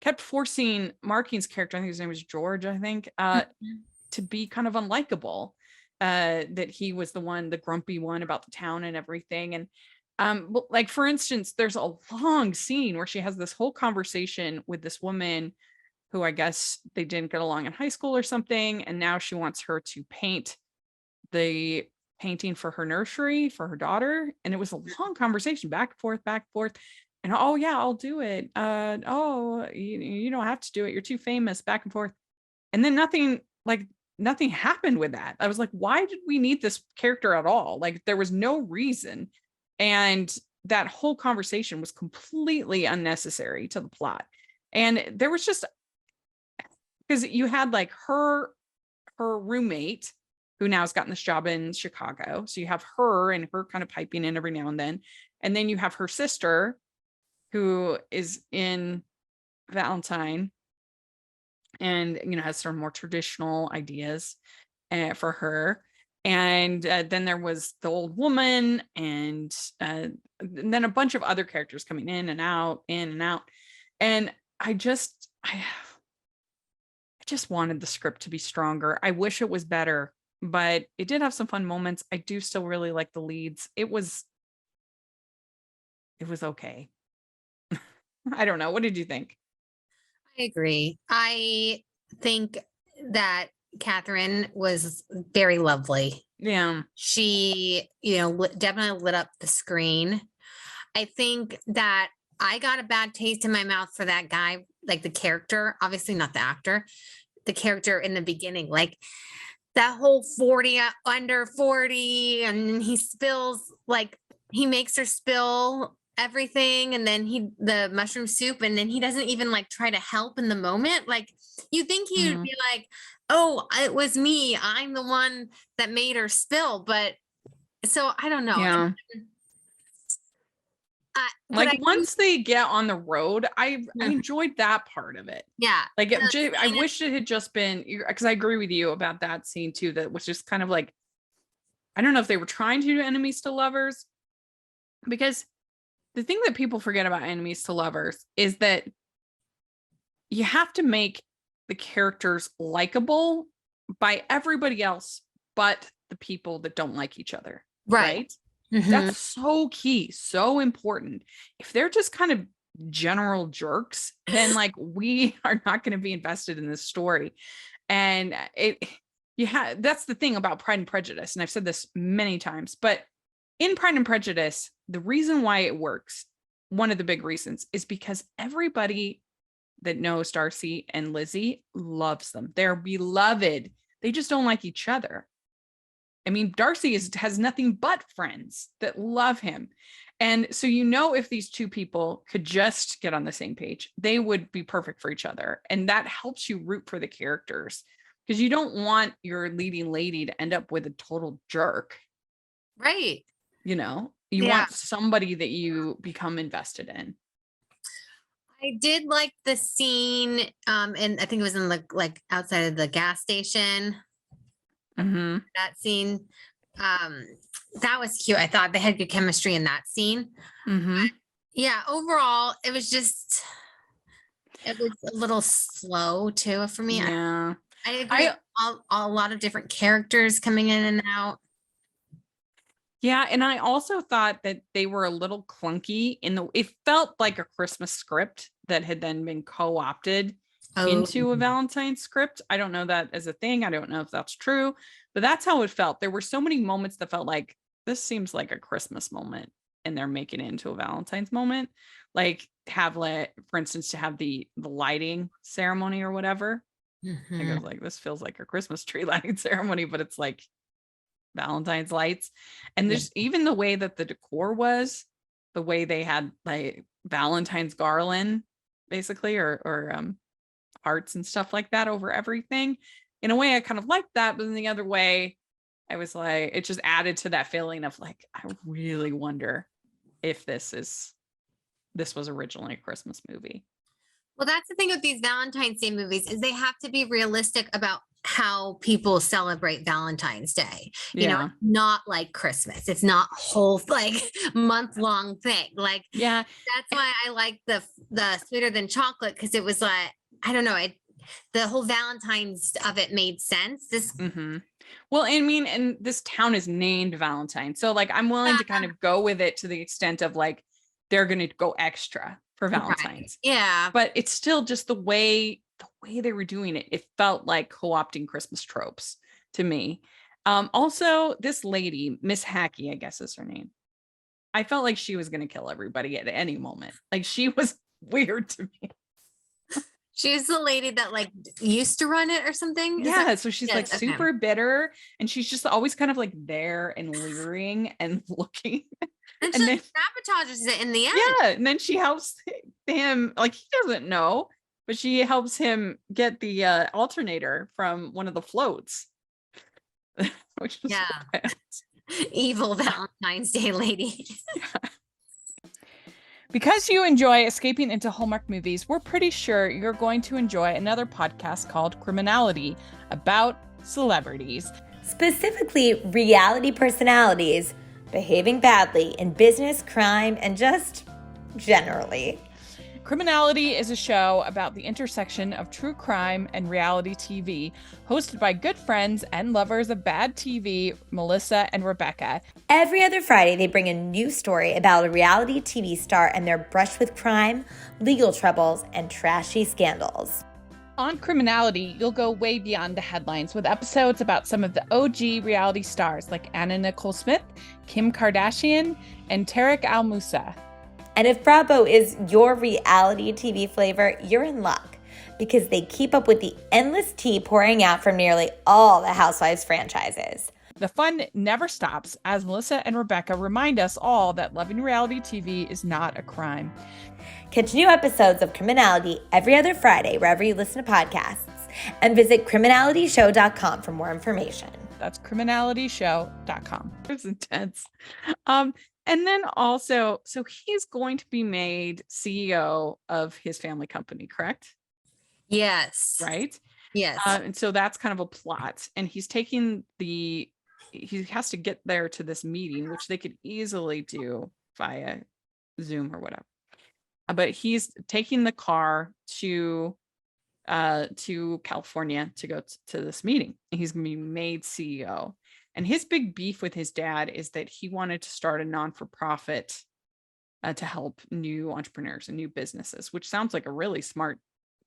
S1: kept forcing Marking's character, I think his name was George, to be kind of unlikable. That he was the grumpy one about the town and everything. And like, for instance, there's a long scene where she has this whole conversation with this woman who, I guess they didn't get along in high school or something, and now she wants her to paint the painting for her nursery for her daughter. And it was a long conversation, back and forth. And, oh yeah, I'll do it. You don't have to do it, you're too famous, back and forth. And then nothing happened with that. I was like, why did we need this character at all? Like, there was no reason. And that whole conversation was completely unnecessary to the plot. And there was just, because you had like her roommate, who now has gotten this job in Chicago. So you have her and her kind of piping in every now and then. And then you have her sister, who is in Valentine and, has sort of more traditional ideas for her. And then there was the old woman, and then a bunch of other characters coming in and out. And I just wanted the script to be stronger. I wish it was better, but it did have some fun moments. I do still really like the leads. It was okay. I don't know. What did you think?
S2: I agree. I think that Catherine was very lovely.
S1: Yeah.
S2: She, definitely lit up the screen. I think that I got a bad taste in my mouth for that guy, like the character, obviously not the actor, the character in the beginning, like that whole 40 under 40, and he spills, like he makes her spill everything, and then the mushroom soup, and then he doesn't even like try to help in the moment. Like, you think he would be like, oh, it was me, I'm the one that made her spill. But so I don't know.
S1: Yeah. Once they get on the road, I enjoyed that part of it.
S2: Yeah.
S1: Like, I wish it had just been, because I agree with you about that scene too, that was just kind of like, I don't know if they were trying to do enemies to lovers, because the thing that people forget about enemies to lovers is that you have to make the characters likable by everybody else but the people that don't like each other. Right? Mm-hmm. That's so key, so important. If they're just kind of general jerks, then like we are not going to be invested in this story. And that's the thing about Pride and Prejudice. And I've said this many times, but in Pride and Prejudice, the reason why it works, one of the big reasons, is because everybody that knows Darcy and Lizzie loves them. They're beloved. They just don't like each other. I mean, Darcy has nothing but friends that love him. And so, if these two people could just get on the same page, they would be perfect for each other. And that helps you root for the characters, because you don't want your leading lady to end up with a total jerk.
S2: Right.
S1: You want somebody that you become invested in.
S2: I did like the scene, and I think it was in the outside of the gas station.
S1: Mm-hmm.
S2: That scene, that was cute. I thought they had good chemistry in that scene.
S1: Mm-hmm.
S2: Yeah, overall, it was a little slow too for me.
S1: Yeah,
S2: I agree. A lot of different characters coming in and out.
S1: Yeah, and I also thought that they were a little clunky it felt like a Christmas script that had then been co-opted into a Valentine script. I don't know that as a thing. I don't know if that's true, but that's how it felt. There were so many moments that felt like this seems like a Christmas moment and they're making it into a Valentine's moment. Like for instance, to have the lighting ceremony or whatever.
S2: Mm-hmm.
S1: I was like, this feels like a Christmas tree lighting ceremony, but it's like Valentine's lights. And there's even the way that the decor was, the way they had like Valentine's garland basically, or hearts and stuff like that over everything. In a way I kind of liked that, but in the other way I was like, it just added to that feeling of like, I really wonder if this was originally a Christmas movie.
S2: Well, that's the thing with these Valentine's Day movies, is they have to be realistic about how people celebrate Valentine's Day. Not like Christmas. It's not whole month-long thing. That's why I like the Sweeter Than Chocolate, because it was like, I don't know, the whole Valentine's of it made sense.
S1: Well, I mean, and this town is named Valentine, so like I'm willing to kind of go with it to the extent of like they're going to go extra for Valentine's.
S2: Right. Yeah,
S1: but it's still just the way they were doing it. It felt like co-opting Christmas tropes to me. Also, this lady, Miss Hackey, I guess is her name. I felt like she was going to kill everybody at any moment. Like, she was weird to me.
S2: She's the lady that used to run it or something.
S1: Yeah, so she's super bitter, and she's just always kind of like there and leering and looking.
S2: And then sabotages it in the end.
S1: Yeah, and then she helps him, like he doesn't know, but she helps him get the alternator from one of the floats. Which was
S2: evil Valentine's Day lady.
S1: Yeah. Because you enjoy escaping into Hallmark movies, we're pretty sure you're going to enjoy another podcast called Criminality, about celebrities.
S5: Specifically, reality personalities behaving badly in business, crime, and just generally.
S1: Criminality is a show about the intersection of true crime and reality TV, hosted by good friends and lovers of bad TV, Melissa and Rebecca.
S5: Every other Friday, they bring a new story about a reality TV star and their brush with crime, legal troubles, and trashy scandals.
S1: On Criminality, you'll go way beyond the headlines with episodes about some of the OG reality stars like Anna Nicole Smith, Kim Kardashian, and Tarek Al Moussa.
S5: And if Bravo is your reality TV flavor, you're in luck, because they keep up with the endless tea pouring out from nearly all the Housewives franchises.
S1: The fun never stops as Melissa and Rebecca remind us all that loving reality TV is not a crime.
S5: Catch new episodes of Criminality every other Friday wherever you listen to podcasts, and visit criminalityshow.com for more information.
S1: That's criminalityshow.com. It's intense. And then also, so he's going to be made CEO of his family company, correct?
S2: Yes.
S1: Right?
S2: Yes.
S1: And so that's kind of a plot. And he has to get there to this meeting, which they could easily do via Zoom or whatever. But he's taking the car to California to go to this meeting. He's going to be made CEO. And his big beef with his dad is that he wanted to start a non-for-profit to help new entrepreneurs and new businesses, which sounds like a really smart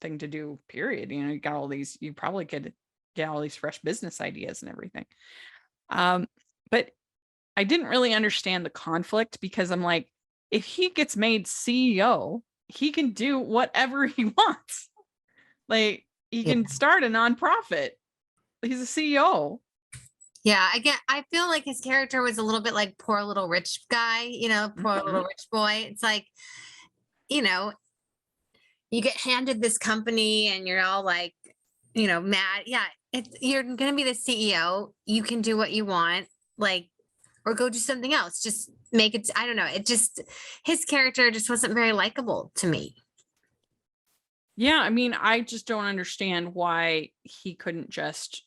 S1: thing to do, period. You got all these, you probably could get all these fresh business ideas and everything. But I didn't really understand the conflict, because I'm like, if he gets made CEO, he can do whatever he wants. Like, he can start a nonprofit. He's a CEO.
S2: Yeah, I feel like his character was a little bit like poor little rich guy, poor little rich boy. It's like, you get handed this company and you're all like, mad. Yeah, you're going to be the CEO. You can do what you want, like, or go do something else. Just make it. I don't know. His character just wasn't very likable to me.
S1: Yeah, I mean, I just don't understand why he couldn't just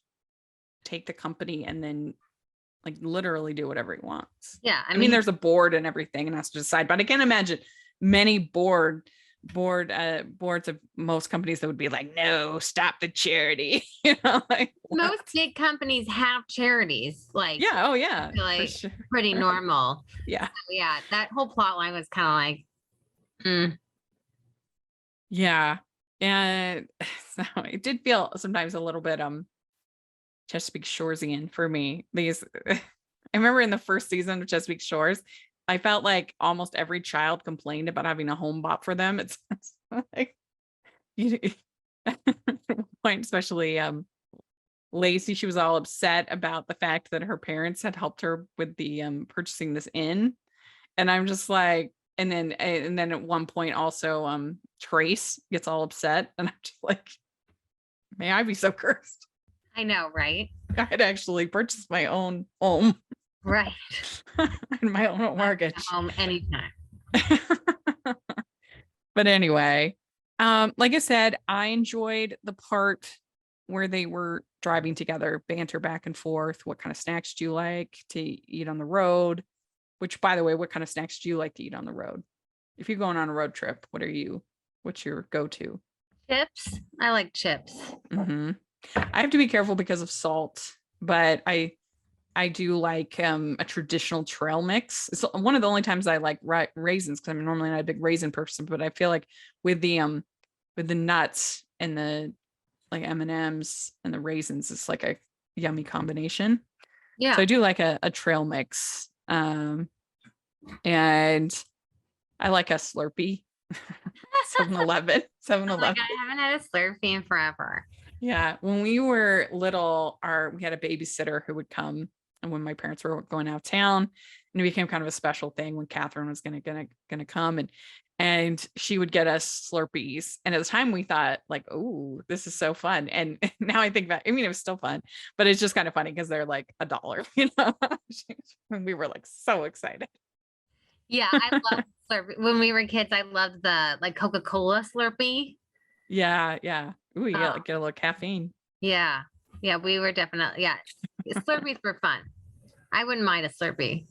S1: take the company and then like literally do whatever he wants.
S2: Yeah,
S1: I mean, there's a board and everything and has to decide, but I can't imagine many boards of most companies that would be like, no, stop the charity. Like,
S2: most big companies have charities. Like,
S1: yeah, oh yeah,
S2: like sure. Pretty normal.
S1: Yeah,
S2: so, yeah. That whole plot line was kind of like,
S1: yeah, and so it did feel sometimes a little bit Chesapeake Shoresian for me. I remember in the first season of Chesapeake Shores, I felt like almost every child complained about having a home bought for them. It's like, at one point, especially Lacey, she was all upset about the fact that her parents had helped her with the purchasing this inn. And I'm just like, and then at one point also Trace gets all upset, and I'm just like, may I be so cursed.
S2: I know, right?
S1: I had actually purchased my own home.
S2: Right.
S1: And my own mortgage.
S2: Home anytime.
S1: But anyway, like I said, I enjoyed the part where they were driving together, banter back and forth. What kind of snacks do you like to eat on the road? Which, by the way, what kind of snacks do you like to eat on the road? If you're going on a road trip, what's your go-to?
S2: Chips. I like chips.
S1: Mm-hmm. I have to be careful because of salt, but I do like a traditional trail mix. It's one of the only times I like raisins, because I'm normally not a big raisin person, but I feel like with the nuts and the like M&Ms and the raisins, it's like a yummy combination.
S2: Yeah.
S1: So I do like a trail mix. And I like a Slurpee. 7-Eleven.
S2: Oh my God, I haven't had a Slurpee in forever.
S1: Yeah. When we were little, we had a babysitter who would come, and when my parents were going out of town, and it became kind of a special thing when Catherine was gonna come, and she would get us Slurpees. And at the time we thought like, oh, this is so fun. And now I think it was still fun, but it's just kind of funny because they're like $1, and we were like so excited.
S2: Yeah, I love Slurpee. When we were kids, I loved the like Coca-Cola Slurpee.
S1: Yeah, yeah. Ooh, yeah, like get a little caffeine.
S2: Yeah. Yeah, we were definitely, yeah. Slurpees were fun. I wouldn't mind a Slurpee.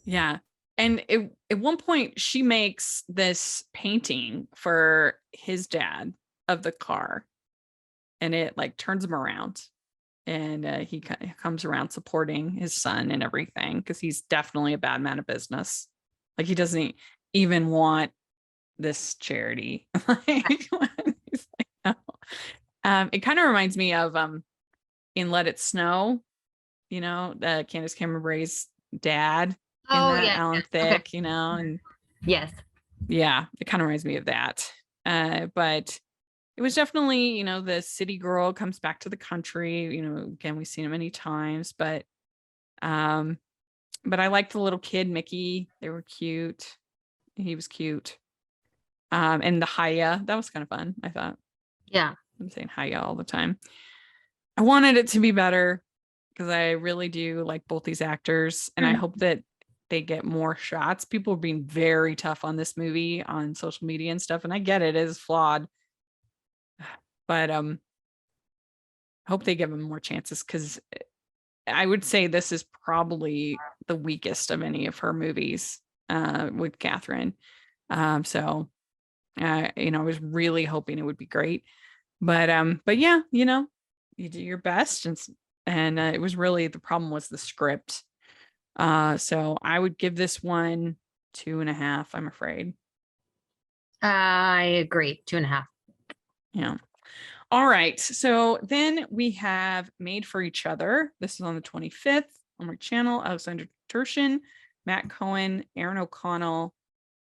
S1: Yeah. And at one point she makes this painting for his dad of the car, and it like turns him around, and he comes around supporting his son and everything, because he's definitely a bad man of business. Like, he doesn't even want this charity. He's like, no. It kind of reminds me of in Let It Snow, Candace Cameron Bure's dad. Alan Thicke,
S2: okay.
S1: And
S2: yes,
S1: yeah, it kind of reminds me of that. But it was definitely, the city girl comes back to the country. Again, we've seen it many times, but I liked the little kid, Mickey. They were cute. He was cute. And the Haya, that was kind of fun, I thought.
S2: Yeah,
S1: I'm saying Haya all the time. I wanted it to be better, because I really do like both these actors, and I hope that they get more shots. People are being very tough on this movie on social media and stuff, and I get it is flawed, but I hope they give them more chances, because I would say this is probably the weakest of any of her movies with Catherine. So I was really hoping it would be great, but yeah, you do your best, and it was really, the problem was the script. So I would give this one 2.5, I'm afraid.
S2: I agree. 2.5.
S1: Yeah. All right. So then we have Made for Each Other. This is on the 25th. Hallmark Channel. Alexander Turshin, Matt Cohen, Aaron O'Connell,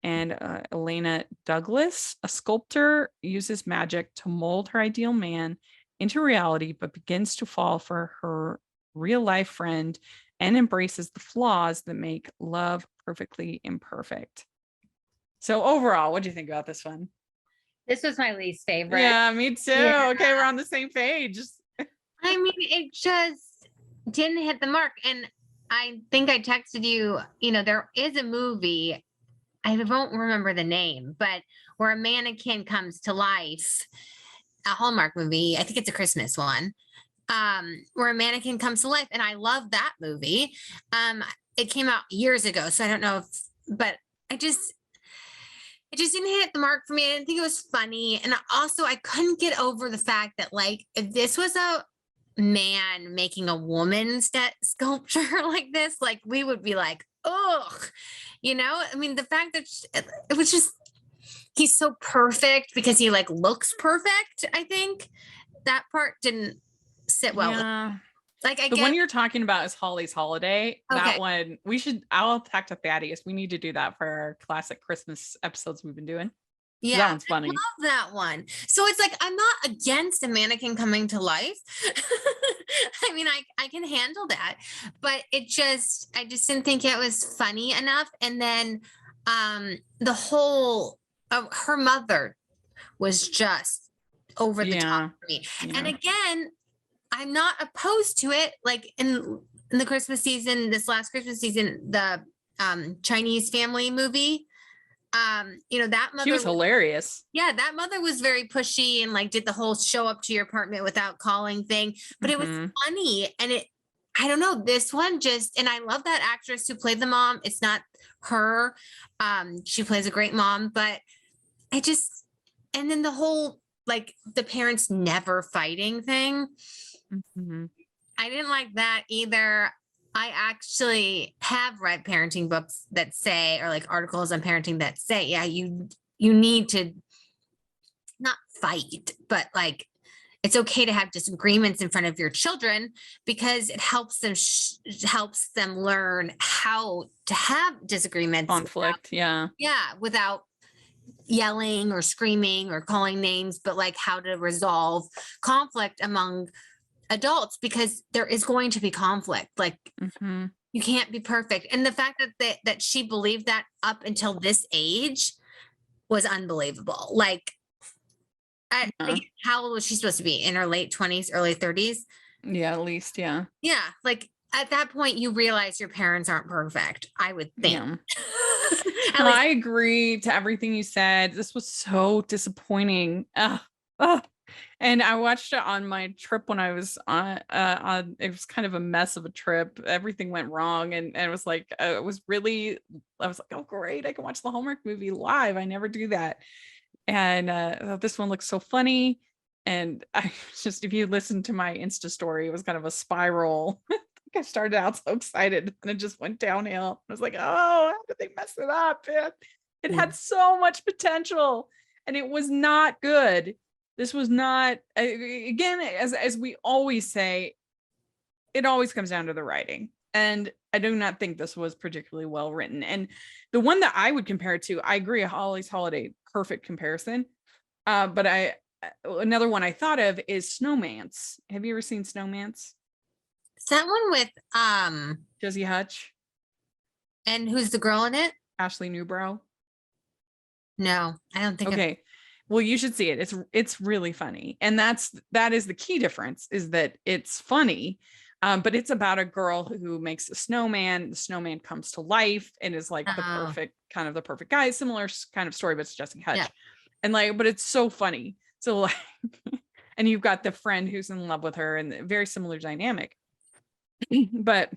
S1: and Elena Douglas. A sculptor uses magic to mold her ideal man into reality, but begins to fall for her real life friend and embraces the flaws that make love perfectly imperfect. So overall, what do you think about this one?
S2: This was my least favorite.
S1: Yeah, me too.
S2: Yeah.
S1: Okay, we're on the same page.
S2: I mean, it just didn't hit the mark. And I think I texted you, there is a movie, I won't remember the name, but where a mannequin comes to life, a Hallmark movie. I think it's a Christmas one, where a mannequin comes to life. And I love that movie. It came out years ago, so I don't know but it just didn't hit the mark for me. I didn't think it was funny. And also I couldn't get over the fact that like, if this was a man making a woman's sculpture like this, like we would be like, ugh, I mean, the fact that it was just, he's so perfect because he like looks perfect. I think that part didn't sit well.
S1: Yeah.
S2: Like
S1: the one you're talking about is Holly's Holiday. Okay. That one I'll talk to Thaddeus. We need to do that for our classic Christmas episodes we've been doing.
S2: Yeah,
S1: that one's funny.
S2: I love that one. So it's like, I'm not against a mannequin coming to life. I mean, I can handle that, but I just didn't think it was funny enough. And then the whole her mother was just over the top for me. Yeah. And again, I'm not opposed to it. Like in the Christmas season, this last Christmas season, the Chinese family movie, that mother,
S1: she was hilarious.
S2: Yeah, that mother was very pushy and like did the whole show up to your apartment without calling thing, but it was funny. And I don't know, this one just, and I love that actress who played the mom. It's not her. She plays a great mom, but and then the whole, like the parents never fighting thing. I didn't like that either. I actually have read parenting books that say, or like articles on parenting that say, yeah, you need to not fight, but like, it's okay to have disagreements in front of your children because it helps them learn how to have disagreements.
S1: Conflict.
S2: Without yelling or screaming or calling names, but like how to resolve conflict among adults, because there is going to be conflict. Like you can't be perfect. And the fact that she believed that up until this age was unbelievable. Like how old was she supposed to be? In her late 20s, early 30s?
S1: Yeah, at least. Yeah.
S2: Yeah. Like at that point you realize your parents aren't perfect, I would think.
S1: Yeah. I agree to everything you said. This was so disappointing. And I watched it on my trip when I was on it was kind of a mess of a trip. Everything went wrong. And it was like, I was like, oh, great. I can watch the Hallmark movie live. I never do that. And this one looks so funny. And I just, if you listen to my Insta story, it was kind of a spiral. I started out so excited and it just went downhill. I was like, oh, how did they mess it up? It had so much potential and it was not good. This was not, again, as we always say, it always comes down to the writing. And I do not think this was particularly well written. And the one that I would compare it to, I agree, Holly's Holiday, perfect comparison. But another one I thought of is Snowman's. Have you ever seen Snowman's?
S2: Is that one with
S1: Josie Hutch?
S2: And who's the girl in it?
S1: Ashley Newbrow.
S2: No, I don't think.
S1: Okay. Well, you should see it. It's really funny. And that is the key difference, is that it's funny. But it's about a girl who makes a snowman. The snowman comes to life and is like the perfect guy. Similar kind of story, but it's Josie Hutch. Yeah. And like, but it's so funny. So like, and you've got the friend who's in love with her and very similar dynamic. But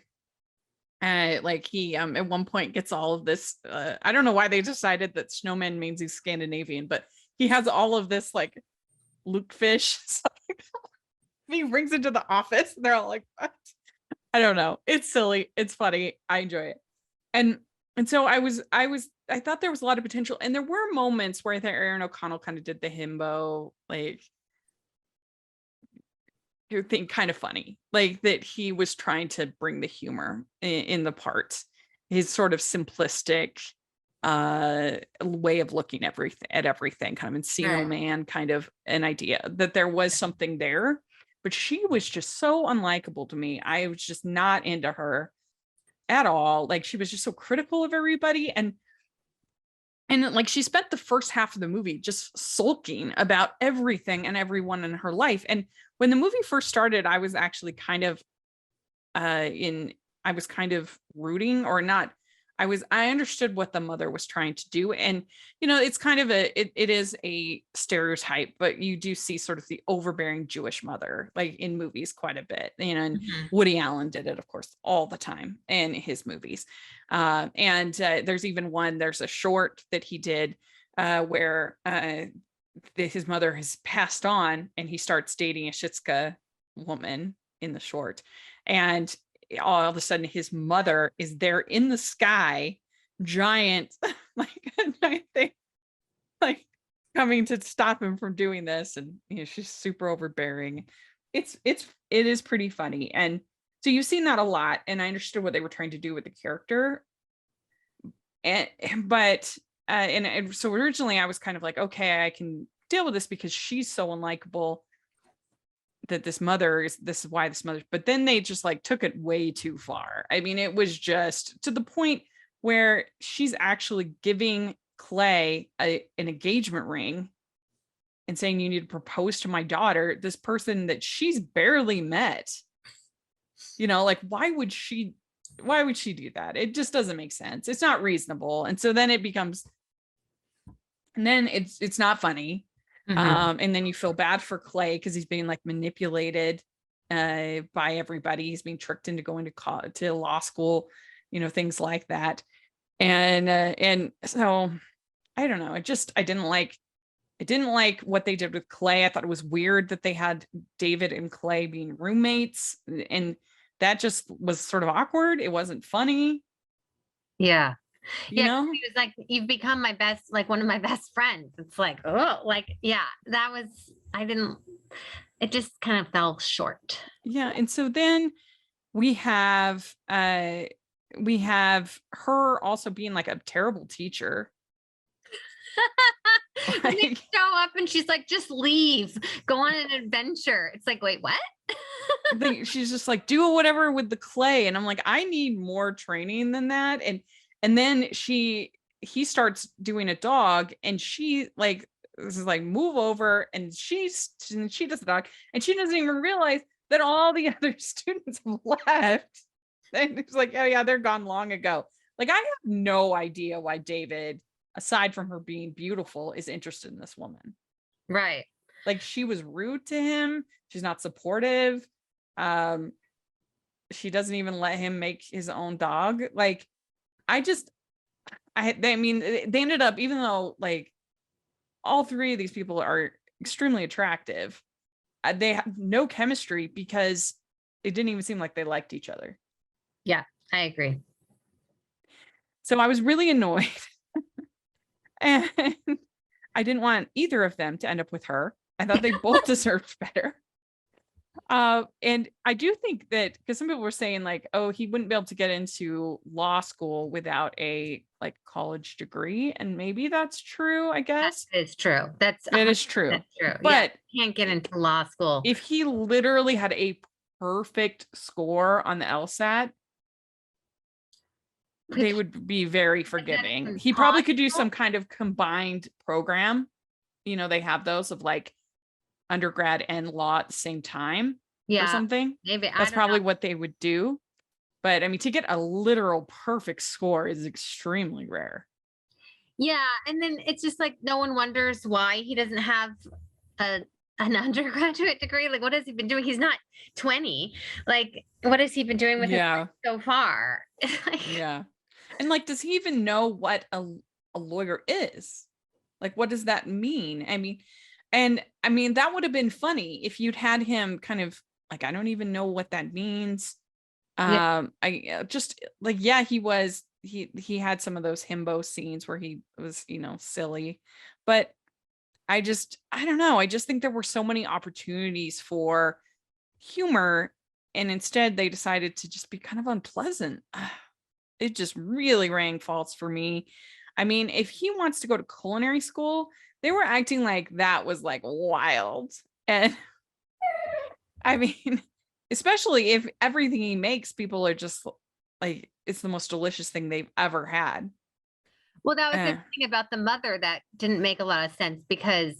S1: like he at one point gets all of this. I don't know why they decided that snowman means he's Scandinavian, but he has all of this like Luke fish. He brings it to the office. They're all like, what? I don't know. It's silly. It's funny. I enjoy it. And so I thought there was a lot of potential. And there were moments where I thought Aaron O'Connell kind of did the himbo, like you think kind of funny, like that he was trying to bring the humor in the part, his sort of simplistic way of looking at everything, kind of Encino
S2: Right.
S1: Man kind of an idea that there was something there, but she was just so unlikable to me. I was just not into her at all. Like she was just so critical of everybody, and like she spent the first half of the movie just sulking about everything and everyone in her life. And when the movie first started, I was actually kind of I was kind of rooting, or not, I understood what the mother was trying to do. And it's kind of it is a stereotype, but you do see sort of the overbearing Jewish mother like in movies quite a bit, and Woody Allen did it, of course, all the time in his movies. There's a short that he did where his mother has passed on and he starts dating a Shitska woman in the short, and all of a sudden his mother is there in the sky, giant, like a giant thing, like coming to stop him from doing this. And she's super overbearing. It is pretty funny. And so you've seen that a lot, and I understood what they were trying to do with the character. So originally I was kind of like, okay, I can deal with this because she's so unlikable, that this is why this mother, but then they just like took it way too far. I mean, it was just to the point where she's actually giving Clay an engagement ring and saying, you need to propose to my daughter, this person that she's barely met. Like why would she do that? It just doesn't make sense. It's not reasonable. And so then it's not funny. And then you feel bad for Clay because he's being like manipulated by everybody. He's being tricked into going to law school, things like that. And so I don't know. I didn't like what they did with Clay. I thought it was weird that they had David and Clay being roommates, and that just was sort of awkward. It wasn't funny.
S2: Yeah.
S1: He was
S2: like, you've become my best, like one of my best friends. It's like, oh, like, yeah, it just kind of fell short.
S1: Yeah. And so then we have her also being like a terrible teacher.
S2: When they show up and she's like, just leave, go on an adventure. It's like, wait, what?
S1: She's just like, do whatever with the clay. And I'm like, I need more training than that. And then he starts doing a dog, and she like, this is like, move over, and she does the dog, and she doesn't even realize that all the other students have left. And it's like, oh yeah, they're gone long ago. Like, I have no idea why David, aside from her being beautiful, is interested in this woman.
S2: Right.
S1: Like, she was rude to him. She's not supportive. She doesn't even let him make his own dog. Like, they ended up, even though like all three of these people are extremely attractive, they have no chemistry because it didn't even seem like they liked each other.
S2: Yeah, I agree.
S1: So I was really annoyed. And I didn't want either of them to end up with her. I thought they both deserved better. And I do think that, because some people were saying like, oh, he wouldn't be able to get into law school without a like college degree, and maybe that's true. I guess
S2: that is true.
S1: It is true.
S2: That's true.
S1: But
S2: yeah, can't get into law school.
S1: If he literally had a perfect score on the LSAT, they would be very forgiving. He probably could do some kind of combined program. They have those of like undergrad and law at the same time, or something.
S2: Maybe
S1: that's probably what they would do. But I mean, to get a literal perfect score is extremely rare.
S2: Yeah, and then it's just like no one wonders why he doesn't have an undergraduate degree. Like, what has he been doing? He's not 20. Like, what has he been doing with his life so far?
S1: Yeah. And like, does he even know what a lawyer is? Like, what does that mean? I mean, that would have been funny if you'd had him kind of like, I don't even know what that means. I just like, yeah, he had some of those himbo scenes where he was, silly, but I don't know. I just think there were so many opportunities for humor, and instead they decided to just be kind of unpleasant. It just really rang false for me. I mean, if he wants to go to culinary school, they were acting like that was like wild. And I mean, especially if everything he makes, people are just like, it's the most delicious thing they've ever had.
S2: Well, that was the thing about the mother that didn't make a lot of sense, because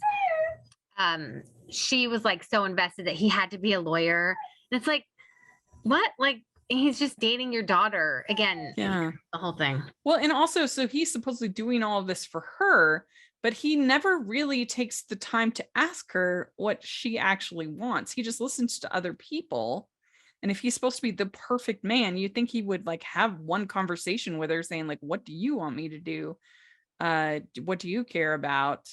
S2: she was like so invested that he had to be a lawyer. And it's like, what? Like, he's just dating your daughter again.
S1: Yeah.
S2: The whole thing.
S1: Well, and also, so he's supposedly doing all of this for her, but he never really takes the time to ask her what she actually wants. He just listens to other people. And if he's supposed to be the perfect man, you'd think he would like have one conversation with her saying like, what do you want me to do? What do you care about?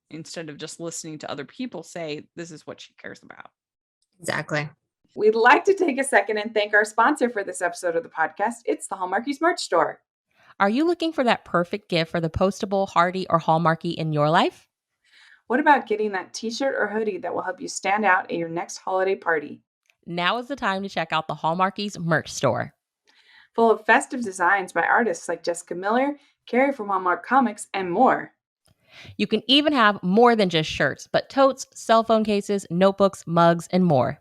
S1: Instead of just listening to other people say, this is what she cares about.
S2: Exactly.
S3: We'd like to take a second and thank our sponsor for this episode of the podcast. It's the Hallmarkies merch store.
S4: Are you looking for that perfect gift for the postable, hearty, or Hallmarky in your life?
S3: What about getting that t-shirt or hoodie that will help you stand out at your next holiday party?
S4: Now is the time to check out the Hallmarkies merch store.
S3: Full of festive designs by artists like Jessica Miller, Carrie from Hallmark Comics, and more.
S4: You can even have more than just shirts, but totes, cell phone cases, notebooks, mugs, and more.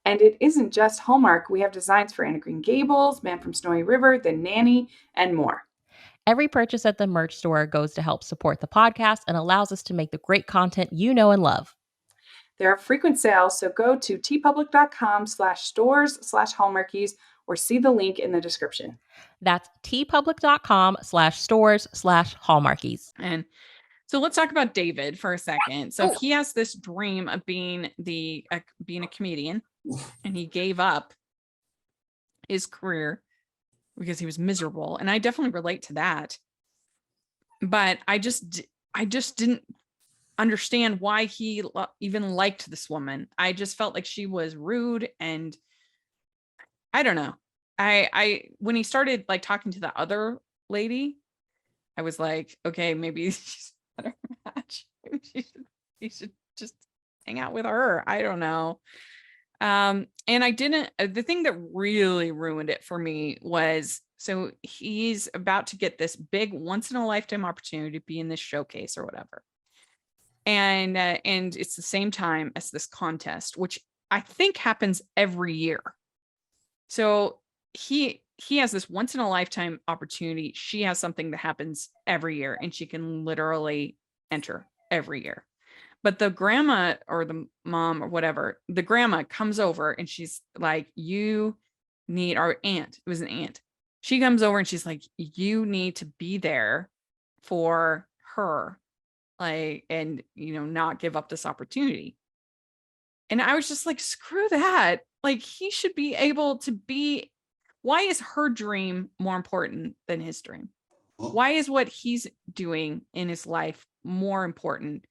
S3: And it isn't just Hallmark. We have designs for Anna Green Gables, Man from Snowy River, The Nanny, and more.
S4: Every purchase at the merch store goes to help support the podcast and allows us to make the great content you know and love.
S3: There are frequent sales, so go to tpublic.com/stores/Hallmarkies or see the link in the description.
S4: That's tpublic.com/stores/Hallmarkies.
S1: And so let's talk about David for a second. So he has this dream of being a comedian, and he gave up his career because he was miserable. And I definitely relate to that. But I just didn't understand why he even liked this woman. I just felt like she was rude, and I don't know. I when he started like talking to the other lady, I was like, okay, maybe she's a better match. Maybe he should just hang out with her. I don't know. And I didn't, the thing that really ruined it for me was, so he's about to get this big once in a lifetime opportunity to be in this showcase or whatever. And it's the same time as this contest, which I think happens every year. So he has this once in a lifetime opportunity. She has something that happens every year, and she can literally enter every year. But the grandma or the mom or whatever, the grandma comes over and she's like, you need, our aunt, it was an aunt. She comes over and she's like, you need to be there for her, like, and, you know, not give up this opportunity. And I was just like, screw that. Like, he should be able to be, why is her dream more important than his dream? Why is what he's doing in his life more important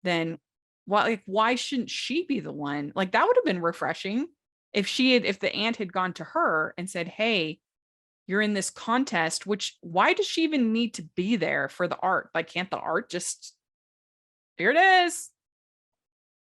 S1: than why shouldn't she be the one? Like, that would have been refreshing if the aunt had gone to her and said, hey, you're in this contest, why does she even need to be there for the art? Like, can't the art just, here it is.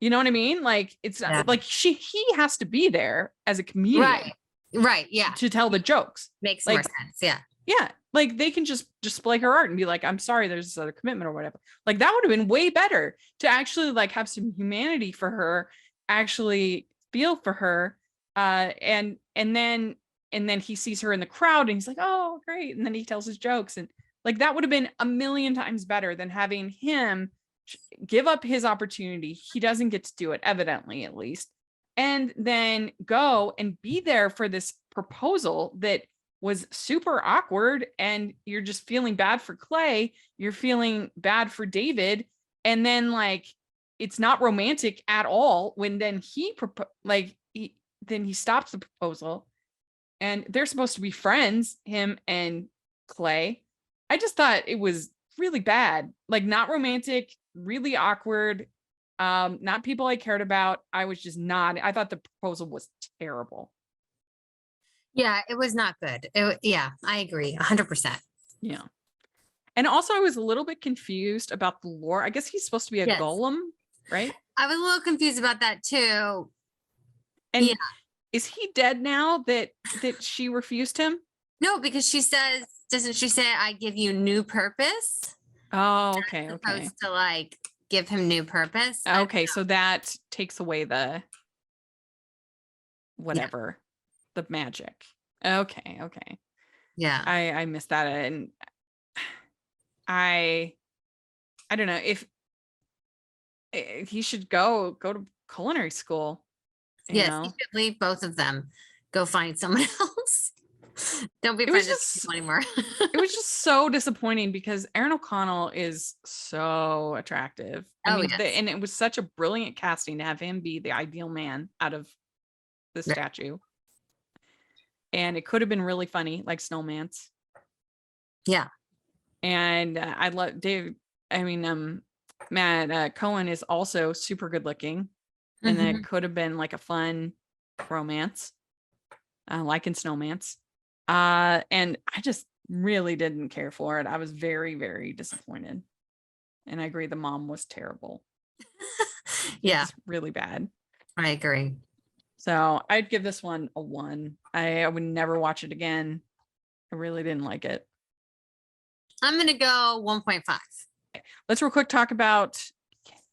S1: You know what I mean? Like, it's like he has to be there as a comedian.
S2: Right. Yeah.
S1: To tell the jokes.
S2: Makes
S1: like,
S2: more sense. Yeah.
S1: Yeah. Like, they can just display her art and be like, I'm sorry, there's this other commitment or whatever. Like, that would have been way better to actually like have some humanity for her, actually feel for her. And then he sees her in the crowd and he's like, oh, great. And then he tells his jokes. And like, that would have been a million times better than having him give up his opportunity. He doesn't get to do it, evidently, at least. And then go and be there for this proposal that was super awkward. And you're just feeling bad for Clay. You're feeling bad for David. And then like, it's not romantic at all when then he stops the proposal. And they're supposed to be friends, him and Clay. I just thought it was really bad, like not romantic, really awkward, not people I cared about. I thought the proposal was terrible.
S2: Yeah, it was not good. Yeah, I agree 100%.
S1: Yeah. And also I was a little bit confused about the lore. I guess he's supposed to be a golem, right?
S2: I was a little confused about that too.
S1: And
S2: Yeah.
S1: is he dead now that she refused him?
S2: No, because she says, doesn't she say, I give you new purpose?
S1: Oh, okay.
S2: Supposed to like give him new purpose.
S1: Okay. So that takes away the whatever, the magic. Okay.
S2: Yeah.
S1: I missed that. And I don't know if he should go to culinary school.
S2: Yes,
S1: know?
S2: you should leave both of them. Go find someone else. Don't be friends with people anymore.
S1: It was just so disappointing because Aaron O'Connell is so attractive. I mean,
S2: yes.
S1: and it was such a brilliant casting to have him be the ideal man out of the statue. And it could have been really funny, like Snowman's.
S2: Yeah.
S1: And I love Dave. I mean, Matt Cohen is also super good looking. And it could have been like a fun romance, like in Snowman's. And I just really didn't care for it. I was very, very disappointed. And I agree, the mom was terrible.
S2: Yeah.
S1: Really bad.
S2: I agree.
S1: So I'd give this one a 1. I would never watch it again. I really didn't like it.
S2: I'm going to go 1.5.
S1: Let's real quick talk about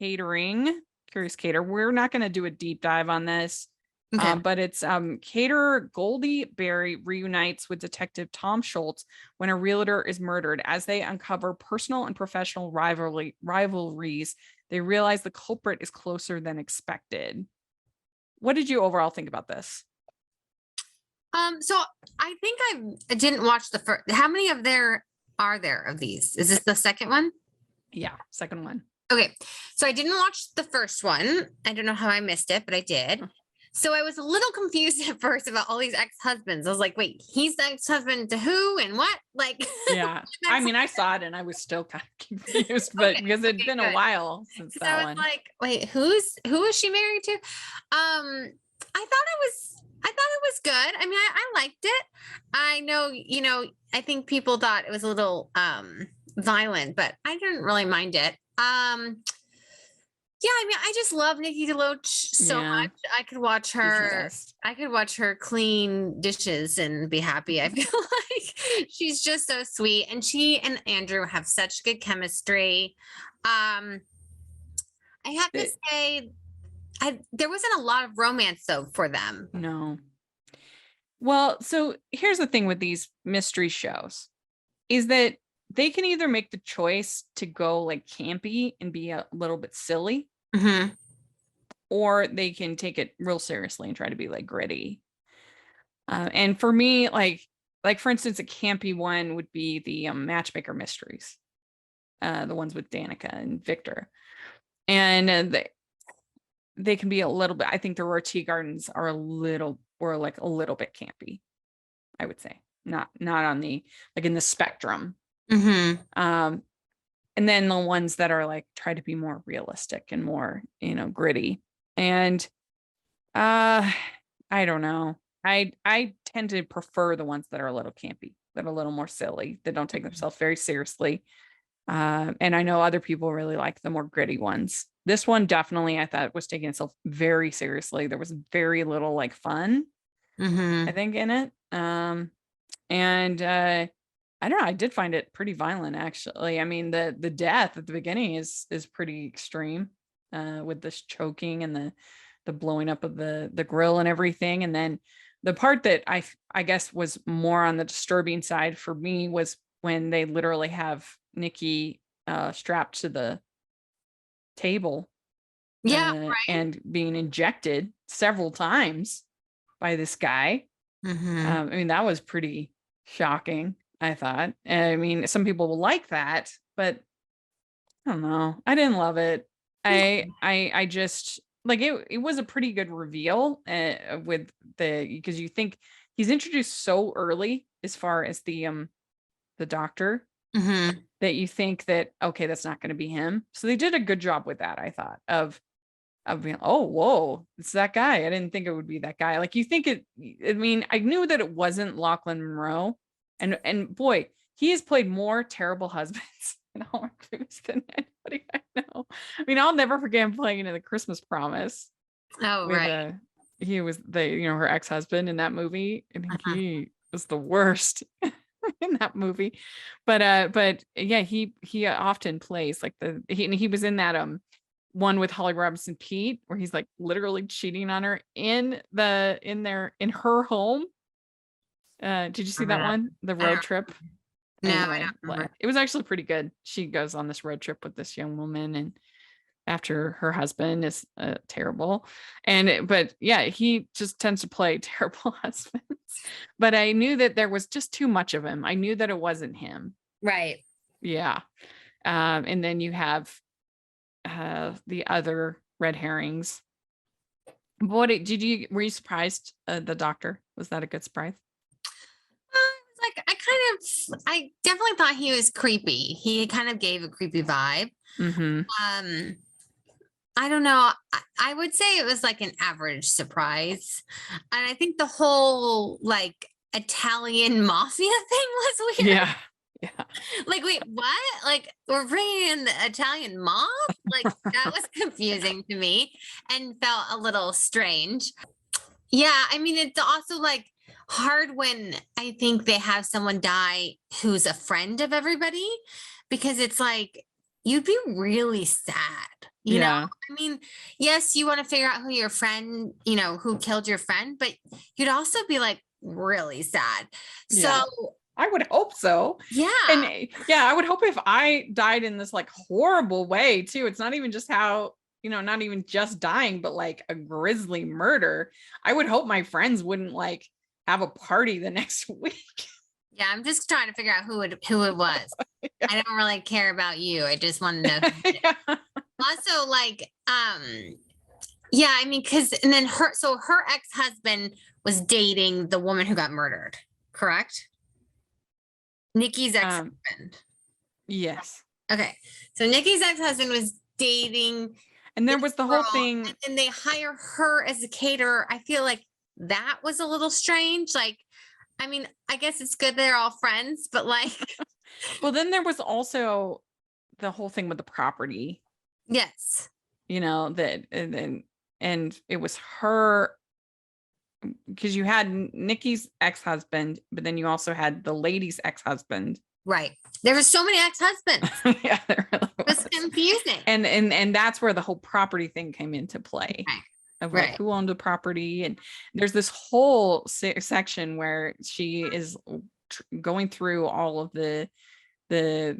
S1: catering. Curious Caterer. We're not going to do a deep dive on this.
S2: Okay.
S1: But it's Caterer Goldie Berry reunites with Detective Tom Schultz when a realtor is murdered. As they uncover personal and professional rivalries, they realize the culprit is closer than expected. What did you overall think about this?
S2: So I think I didn't watch the first. How many are there of these? Is this the second one?
S1: Yeah, second one.
S2: Okay, so I didn't watch the first one. I don't know how I missed it, but I did. So I was a little confused at first about all these ex-husbands. I was like, wait, he's the ex-husband to who and what? Like,
S1: yeah. I mean, I saw it and I was still kind of confused, but because it'd been a while since that
S2: I was
S1: one.
S2: like, wait, who is she married to? I thought it was good. I mean, I liked it. I know, I think people thought it was a little violent, but I didn't really mind it. Yeah, I mean, I just love Nikki DeLoach so much. I could watch her. I could watch her clean dishes and be happy. I feel like she's just so sweet, and she and Andrew have such good chemistry. I have to say, there wasn't a lot of romance though for them.
S1: No. Well, so here's the thing with these mystery shows is that they can either make the choice to go like campy and be a little bit silly, or they can take it real seriously and try to be like gritty. And for me, like for instance, a campy one would be the Matchmaker Mysteries, the ones with Danica and Victor, and they can be a little bit. I think the Rorty Gardens are a little bit campy. I would say not on the like in the spectrum. And then the ones that are like try to be more realistic and more, gritty. And I don't know. I tend to prefer the ones that are a little campy, that are a little more silly, that don't take themselves very seriously. And I know other people really like the more gritty ones. This one definitely I thought was taking itself very seriously. There was very little like fun, I think, in it. And I don't know. I did find it pretty violent, actually. I mean, the death at the beginning is pretty extreme, with this choking and the blowing up of the grill and everything. And then the part that I guess was more on the disturbing side for me was when they literally have Nikki strapped to the table, and being injected several times by this guy. I mean, that was pretty shocking, I thought. I mean, some people will like that, but I don't know. I didn't love it. I just like it was a pretty good reveal with because you think he's introduced so early as far as the doctor, that you think that, okay, that's not going to be him. So they did a good job with that, I thought, of being, oh, whoa, it's that guy. I didn't think it would be that guy. Like you think it, I mean, I knew that it wasn't Lachlan Monroe. And boy, he has played more terrible husbands in Hallmark movies than anybody I know. I mean, I'll never forget him playing in The Christmas Promise.
S2: Oh,
S1: with,
S2: right.
S1: he was her ex-husband in that movie, and he was the worst in that movie. But yeah, he often plays like he was in that one with Holly Robinson Pete where he's like literally cheating on her in her home. Did you see that one? The road trip?
S2: No,
S1: anyway,
S2: I don't remember.
S1: it was actually pretty good. She goes on this road trip with this young woman, and after her husband is terrible, but yeah, he just tends to play terrible husbands. But I knew that there was just too much of him. I knew that it wasn't him.
S2: Right.
S1: Yeah. And then you have the other red herrings. Were you surprised? The doctor, was that a good surprise?
S2: Like I definitely thought he was creepy. He kind of gave a creepy vibe. I don't know. I would say it was like an average surprise. And I think the whole like Italian mafia thing was weird.
S1: Yeah.
S2: Like, wait, what? Like, we're bringing in the Italian mob? Like, that was confusing to me and felt a little strange. Yeah. I mean, it's also like hard when I think they have someone die who's a friend of everybody, because it's like, you'd be really sad. You know, I mean, yes, you want to figure out who your friend, who killed your friend, but you'd also be like really sad. So
S1: I would hope so.
S2: Yeah.
S1: And yeah, I would hope if I died in this like horrible way too. It's not even just how, not even just dying, but like a grisly murder. I would hope my friends wouldn't like have a party the next week.
S2: Yeah, I'm just trying to figure out who it was. Yeah. I don't really care about you. I just want to know. Yeah. Also, like, yeah, I mean, and then her ex-husband was dating the woman who got murdered, correct? Nikki's ex-husband.
S1: Yes.
S2: Okay. So Nikki's ex-husband was dating.
S1: And there was the whole thing.
S2: And they hire her as a caterer. I feel like that was a little strange. Like, I mean, I guess it's good they're all friends, but like.
S1: Well, then there was also the whole thing with the property.
S2: Yes.
S1: And it was her, because you had Nikki's ex-husband, but then you also had the lady's ex-husband.
S2: Right. There were so many ex-husbands.
S1: Yeah, there really was.
S2: It was confusing.
S1: And that's where the whole property thing came into play.
S2: Right.
S1: Of like who owned the property. And there's this whole section where she is going through all of the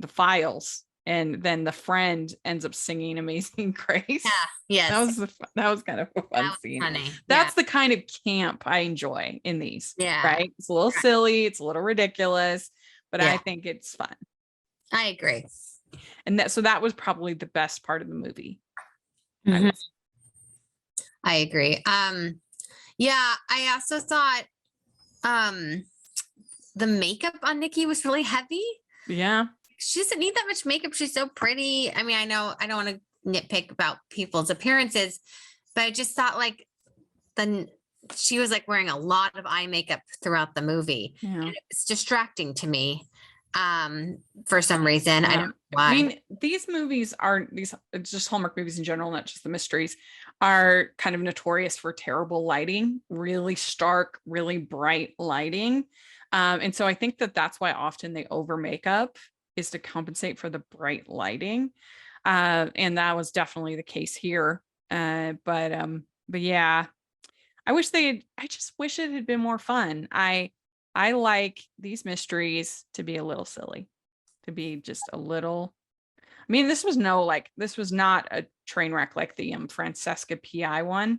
S1: files, and then the friend ends up singing Amazing Grace.
S2: Yeah. Yes.
S1: That was kind of a fun scene.
S2: Funny.
S1: That's the kind of camp I enjoy in these.
S2: Yeah.
S1: Right. It's a little silly. It's a little ridiculous, but I think it's fun.
S2: I agree.
S1: And so that was probably the best part of the movie.
S2: Mm-hmm. I agree. Yeah, I also thought the makeup on Nikki was really heavy.
S1: Yeah.
S2: She doesn't need that much makeup. She's so pretty. I mean, I know I don't want to nitpick about people's appearances, but I just thought like she was like wearing a lot of eye makeup throughout the movie. Yeah. And it's distracting to me for some reason. I don't know why.
S1: I mean, these movies are just Hallmark movies in general, not just the mysteries, are kind of notorious for terrible lighting, really stark, really bright lighting. And so I think that's why often they over makeup, is to compensate for the bright lighting. And that was definitely the case here. But yeah, I just wish it had been more fun. I like these mysteries to be a little silly, to be just a little. I mean, this was not a train wreck like the Francesca PI one.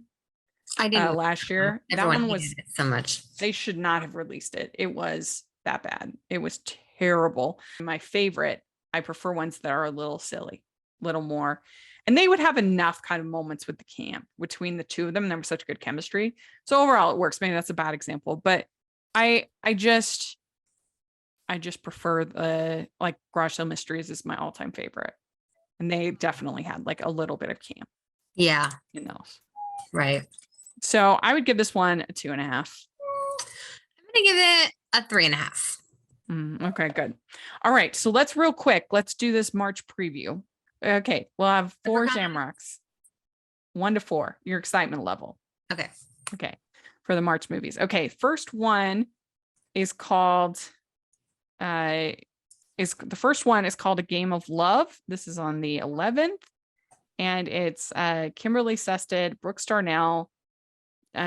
S2: I didn't
S1: last year. That one was
S2: so much.
S1: They should not have released it. It was that bad. It was terrible. My favorite, I prefer ones that are a little silly, little more. And they would have enough kind of moments with the camp between the two of them. There was such good chemistry. So overall it works. Maybe that's a bad example, but I just prefer the like Garage Sale Mysteries is my all-time favorite. And they definitely had like a little bit of camp.
S2: Yeah.
S1: In those.
S2: Right.
S1: So I would give this one a 2.5. I'm
S2: going to give it a 3.5.
S1: Okay, good. All right. So let's do this March preview. Okay. We'll have 4 Shamrocks. 1 to 4, your excitement level.
S2: Okay.
S1: Okay. For the March movies. Okay. First one is called, the first one is called A Game of Love. This is on the 11th. And it's Kimberly Sested, Brooks Darnell,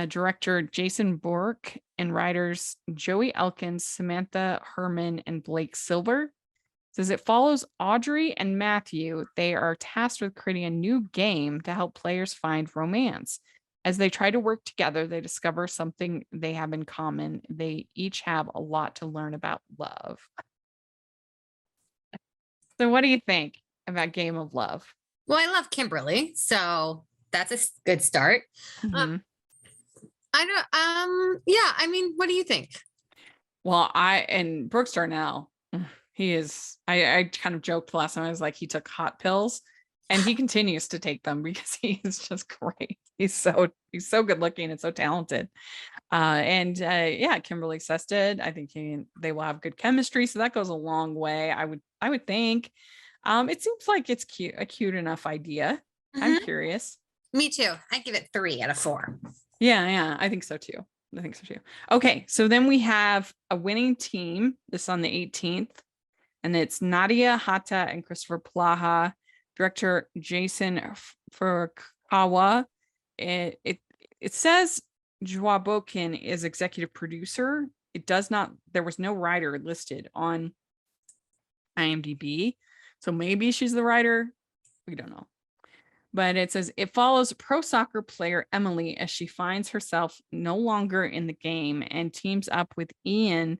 S1: director Jason Bourke, and writers Joey Elkins, Samantha Herman, and Blake Silver. It says it follows Audrey and Matthew. They are tasked with creating a new game to help players find romance. As they try to work together, they discover something they have in common. They each have a lot to learn about love. So what do you think about Game of Love?
S2: Well, I love Kimberly, so that's a good start.
S1: Mhm.
S2: Yeah, I mean, what do you think?
S1: Well, and Brooks Darnell, he is, I kind of joked last time. I was like, he took hot pills and he continues to take them because he is just great. He's so good looking and so talented. Yeah, Kimberly Sested, I think they will have good chemistry. So that goes a long way. I would think. It seems like it's a cute enough idea. I'm curious.
S2: Me too. I give it 3 out of 4.
S1: Yeah, I think so too. Okay, so then we have a winning team. This is on the 18th, and it's Nadia Hatta and Christopher Plaha, director Jason Furukawa. It says Joabokin is executive producer. It does not. There was no writer listed on IMDb, so maybe she's the writer. We don't know. But it says it follows pro soccer player Emily as she finds herself no longer in the game and teams up with Ian,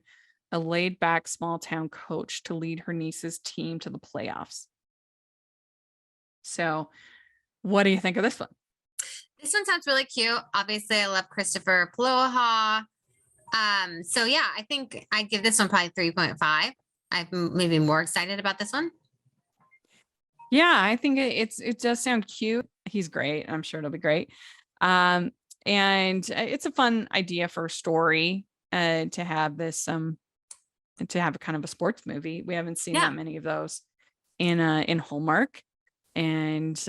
S1: a laid back small town coach, to lead her niece's team to the playoffs. So what do you think of this one?
S2: This one sounds really cute. Obviously, I love Christopher Ploha. So yeah, I think I'd give this one probably 3.5. I'm maybe more excited about this one.
S1: Yeah, I think it does sound cute. He's great. I'm sure it'll be great. And it's a fun idea for a story to have this to have a kind of a sports movie. We haven't seen that many of those in Hallmark. And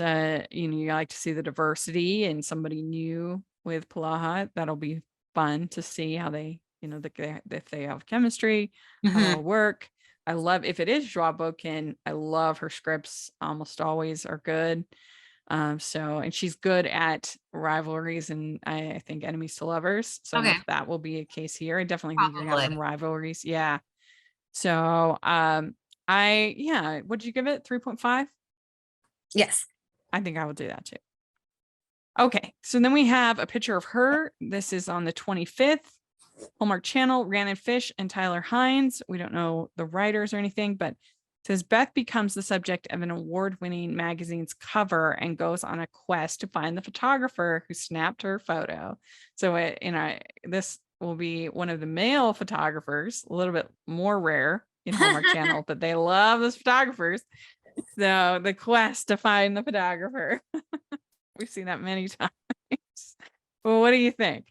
S1: you like to see the diversity and somebody new with Palaha. That'll be fun to see how they, if they have chemistry, how it'll work. I love, if it is Joabokin, I love her scripts, almost always are good. And she's good at rivalries and I think enemies to lovers. So I don't know if that will be a case here. I definitely think you're gonna have some rivalries. Yeah. So would you give it 3.5?
S2: Yes.
S1: I think I will do that too. Okay. So then we have a picture of her. This is on the 25th. Hallmark Channel, Rhiannon Fish and Tyler Hines. We don't know the writers or anything, but it says Beth becomes the subject of an award-winning magazine's cover and goes on a quest to find the photographer who snapped her photo. So this will be one of the male photographers, a little bit more rare in Hallmark Channel, but they love those photographers. So the quest to find the photographer. We've seen that many times. Well, what do you think?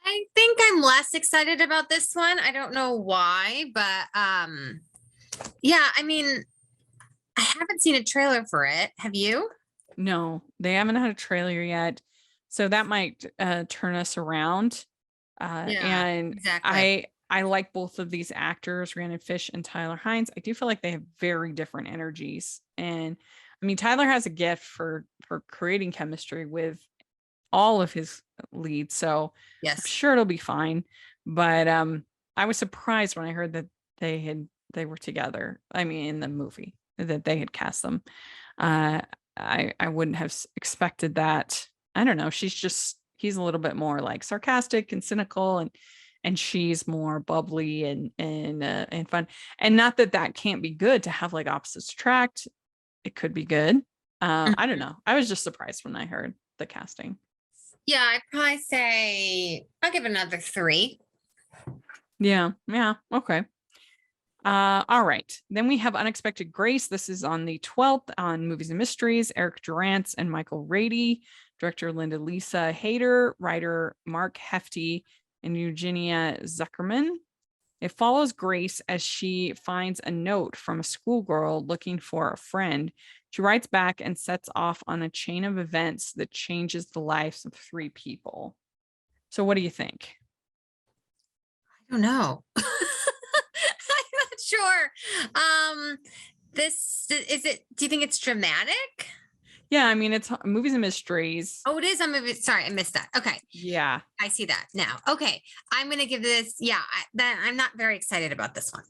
S2: I think I'm less excited about this one. I don't know why, but yeah, I mean, I haven't seen a trailer for it. Have you?
S1: No, they haven't had a trailer yet. So that might turn us around. And exactly. I like both of these actors, Rhiannon Fish and Tyler Hines. I do feel like they have very different energies. And I mean, Tyler has a gift for creating chemistry with all of his leads. So yes, I'm sure it'll be fine. But I was surprised when I heard that they were together. I mean, in the movie that they had cast them. I wouldn't have expected that. I don't know. He's a little bit more like sarcastic and cynical, and she's more bubbly and fun. And not that can't be good to have like opposites attract. It could be good. I don't know. I was just surprised when I heard the casting.
S2: Yeah, I'd probably say I'll give it another 3.
S1: Yeah. Okay. All right. Then we have Unexpected Grace. This is on the 12th on Movies and Mysteries. Eric Durance and Michael Rady, director Linda Lisa Hayter, writer Mark Hefty, and Eugenia Zuckerman. It follows Grace as she finds a note from a schoolgirl looking for a friend. She writes back and sets off on a chain of events that changes the lives of 3 people. So what do you think?
S2: I don't know. I'm not sure. This is it. Do you think it's dramatic?
S1: Yeah, I mean, it's movies and mysteries.
S2: Oh, it is a movie. Sorry, I missed that. Okay.
S1: Yeah.
S2: I see that now. Okay. I'm going to give this. Yeah. I'm not very excited about this one.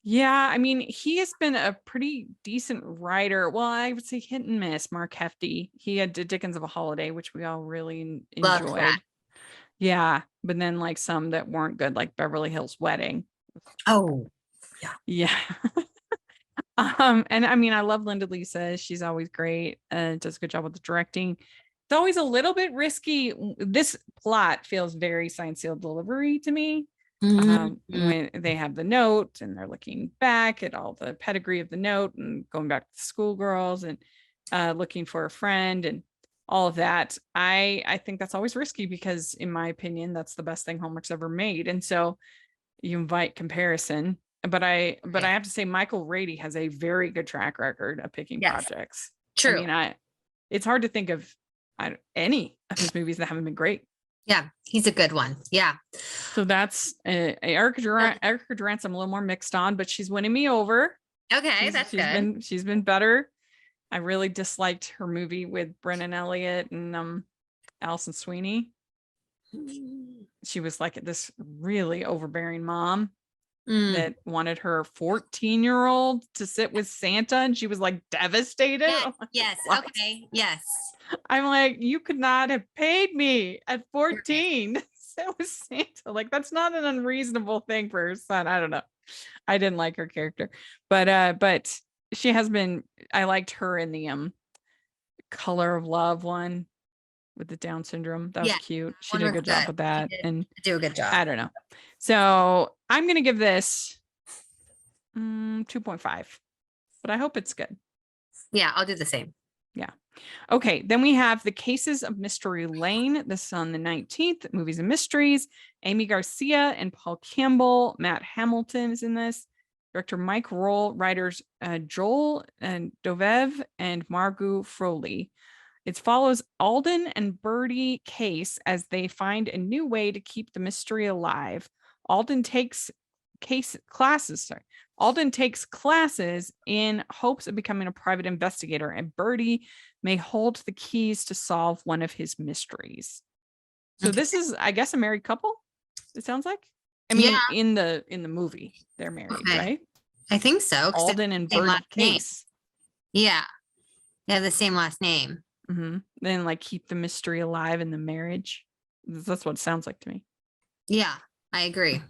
S1: Yeah, I mean, he has been a pretty decent writer. Well, I would say hit and miss. Mark Hefty. He had Dickens of a Holiday, which we all really
S2: Loved
S1: enjoyed.
S2: that.
S1: Yeah, but then like some that weren't good, like Beverly Hills Wedding.
S2: Oh,
S1: Yeah. And I mean, I love Linda Lisa. She's always great. Does a good job with the directing. It's always a little bit risky. This plot feels very Signed, Sealed, Delivery to me. When they have the note and they're looking back at all the pedigree of the note and going back to schoolgirls and looking for a friend and all of that. I think that's always risky because in my opinion, that's the best thing Hallmark's ever made. And so you invite comparison. But I have to say Michael Rady has a very good track record of picking projects.
S2: True.
S1: I mean, it's hard to think of any of his movies that haven't been great.
S2: Yeah, he's a good one. Yeah.
S1: So that's Erica Durance. I'm a little more mixed on, but she's winning me over.
S2: Okay, that's good.
S1: She's been better. I really disliked her movie with Brennan Elliott and Alison Sweeney. She was like this really overbearing mom that wanted her 14-year-old to sit with Santa, and she was like devastated.
S2: Yes. Okay. Yes.
S1: I'm like, you could not have paid me at 14. That was Santa. Like, that's not an unreasonable thing for her son. I don't know. I didn't like her character, but she has been. I liked her in the Color of Love one with the Down syndrome. That was cute. She did a good job with that, and
S2: do a good job.
S1: I don't know. So I'm gonna give this 2.5, but I hope it's good.
S2: Yeah, I'll do the same.
S1: Yeah. Okay, then we have The Cases of Mystery Lane. This is on the 19th. Movies and Mysteries. Amy Garcia and Paul Campbell. Matt Hamilton is in this. Director Mike Roll. Writers Joel and Dovev and Margot Froley. It follows Alden and Birdie Case as they find a new way to keep the mystery alive. Alden takes classes in hopes of becoming a private investigator, and Birdie may hold the keys to solve one of his mysteries. So this is, I guess, a married couple. It sounds like. I mean, in the movie, they're married, right?
S2: I think so.
S1: Alden and Birdie Case.
S2: Yeah, they have the same last name.
S1: Then, like, keep the mystery alive in the marriage. That's what it sounds like to me.
S2: Yeah, I agree.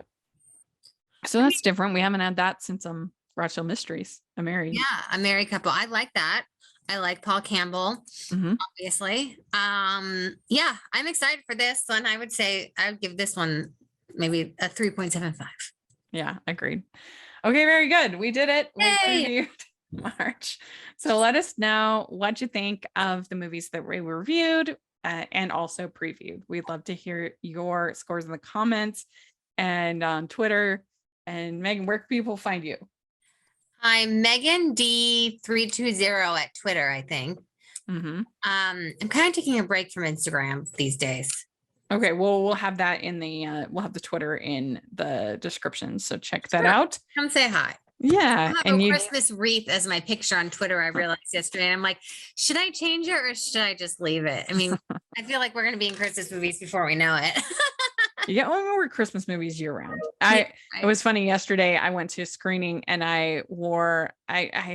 S1: So that's different. We haven't had that since Rachel Mysteries, a married.
S2: Yeah, a married couple. I like that. I like Paul Campbell, obviously. Yeah, I'm excited for this one. I would say I would give this one maybe a 3.75.
S1: Yeah, agreed. Okay, very good. We did it. We previewed March. So let us know what you think of the movies that we reviewed and also previewed. We'd love to hear your scores in the comments and on Twitter. And Megan, where can people find you?
S2: I'm Megan D320 at Twitter, I think. I'm kind of taking a break from Instagram these days.
S1: Okay, well, we'll have that in the we'll have the Twitter in the description, so check that out.
S2: Come say hi.
S1: Yeah,
S2: I have a Christmas wreath as my picture on Twitter. I realized yesterday. I'm like, should I change it or should I just leave it? I mean, I feel like we're going to be in Christmas movies before we know it.
S1: Yeah, well, we're Christmas movies year round. It was funny yesterday. I went to a screening and I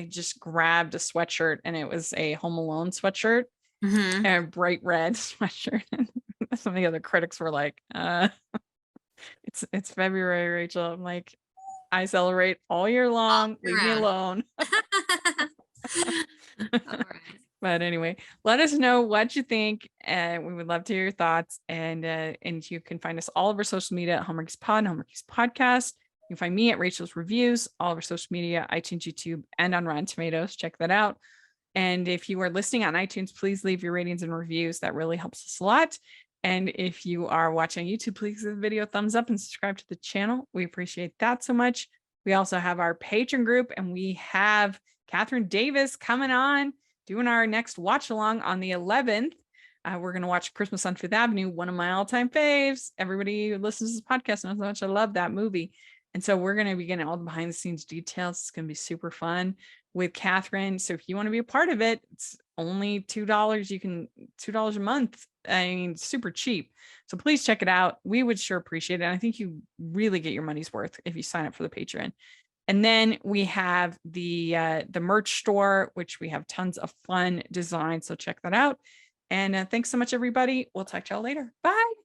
S1: just grabbed a sweatshirt, and it was a Home Alone sweatshirt, and a bright red sweatshirt. And some of the other critics were like, it's February, Rachel. I'm like, I celebrate all year long. Leave me alone. All right. But anyway, let us know what you think. And we would love to hear your thoughts. And you can find us all over social media at Hallmarkies Pod, Hallmarkies Podcast. You can find me at Rachel's Reviews, all over social media, iTunes, YouTube, and on Rotten Tomatoes. Check that out. And if you are listening on iTunes, please leave your ratings and reviews. That really helps us a lot. And if you are watching on YouTube, please give the video a thumbs up and subscribe to the channel. We appreciate that so much. We also have our Patreon group, and we have Catherine Davis coming on, doing our next watch along on the 11th. We're going to watch Christmas on Fifth Avenue, one of my all-time faves. Everybody who listens to this podcast knows how much I love that movie. And so we're going to be getting all the behind the scenes details. It's going to be super fun with Catherine. So if you want to be a part of it, it's only $2. You can $2 a month. I mean, super cheap. So please check it out. We would sure appreciate it. And I think you really get your money's worth if you sign up for the Patreon. And then we have the merch store, which we have tons of fun designs. So check that out. And thanks so much, everybody. We'll talk to y'all later. Bye.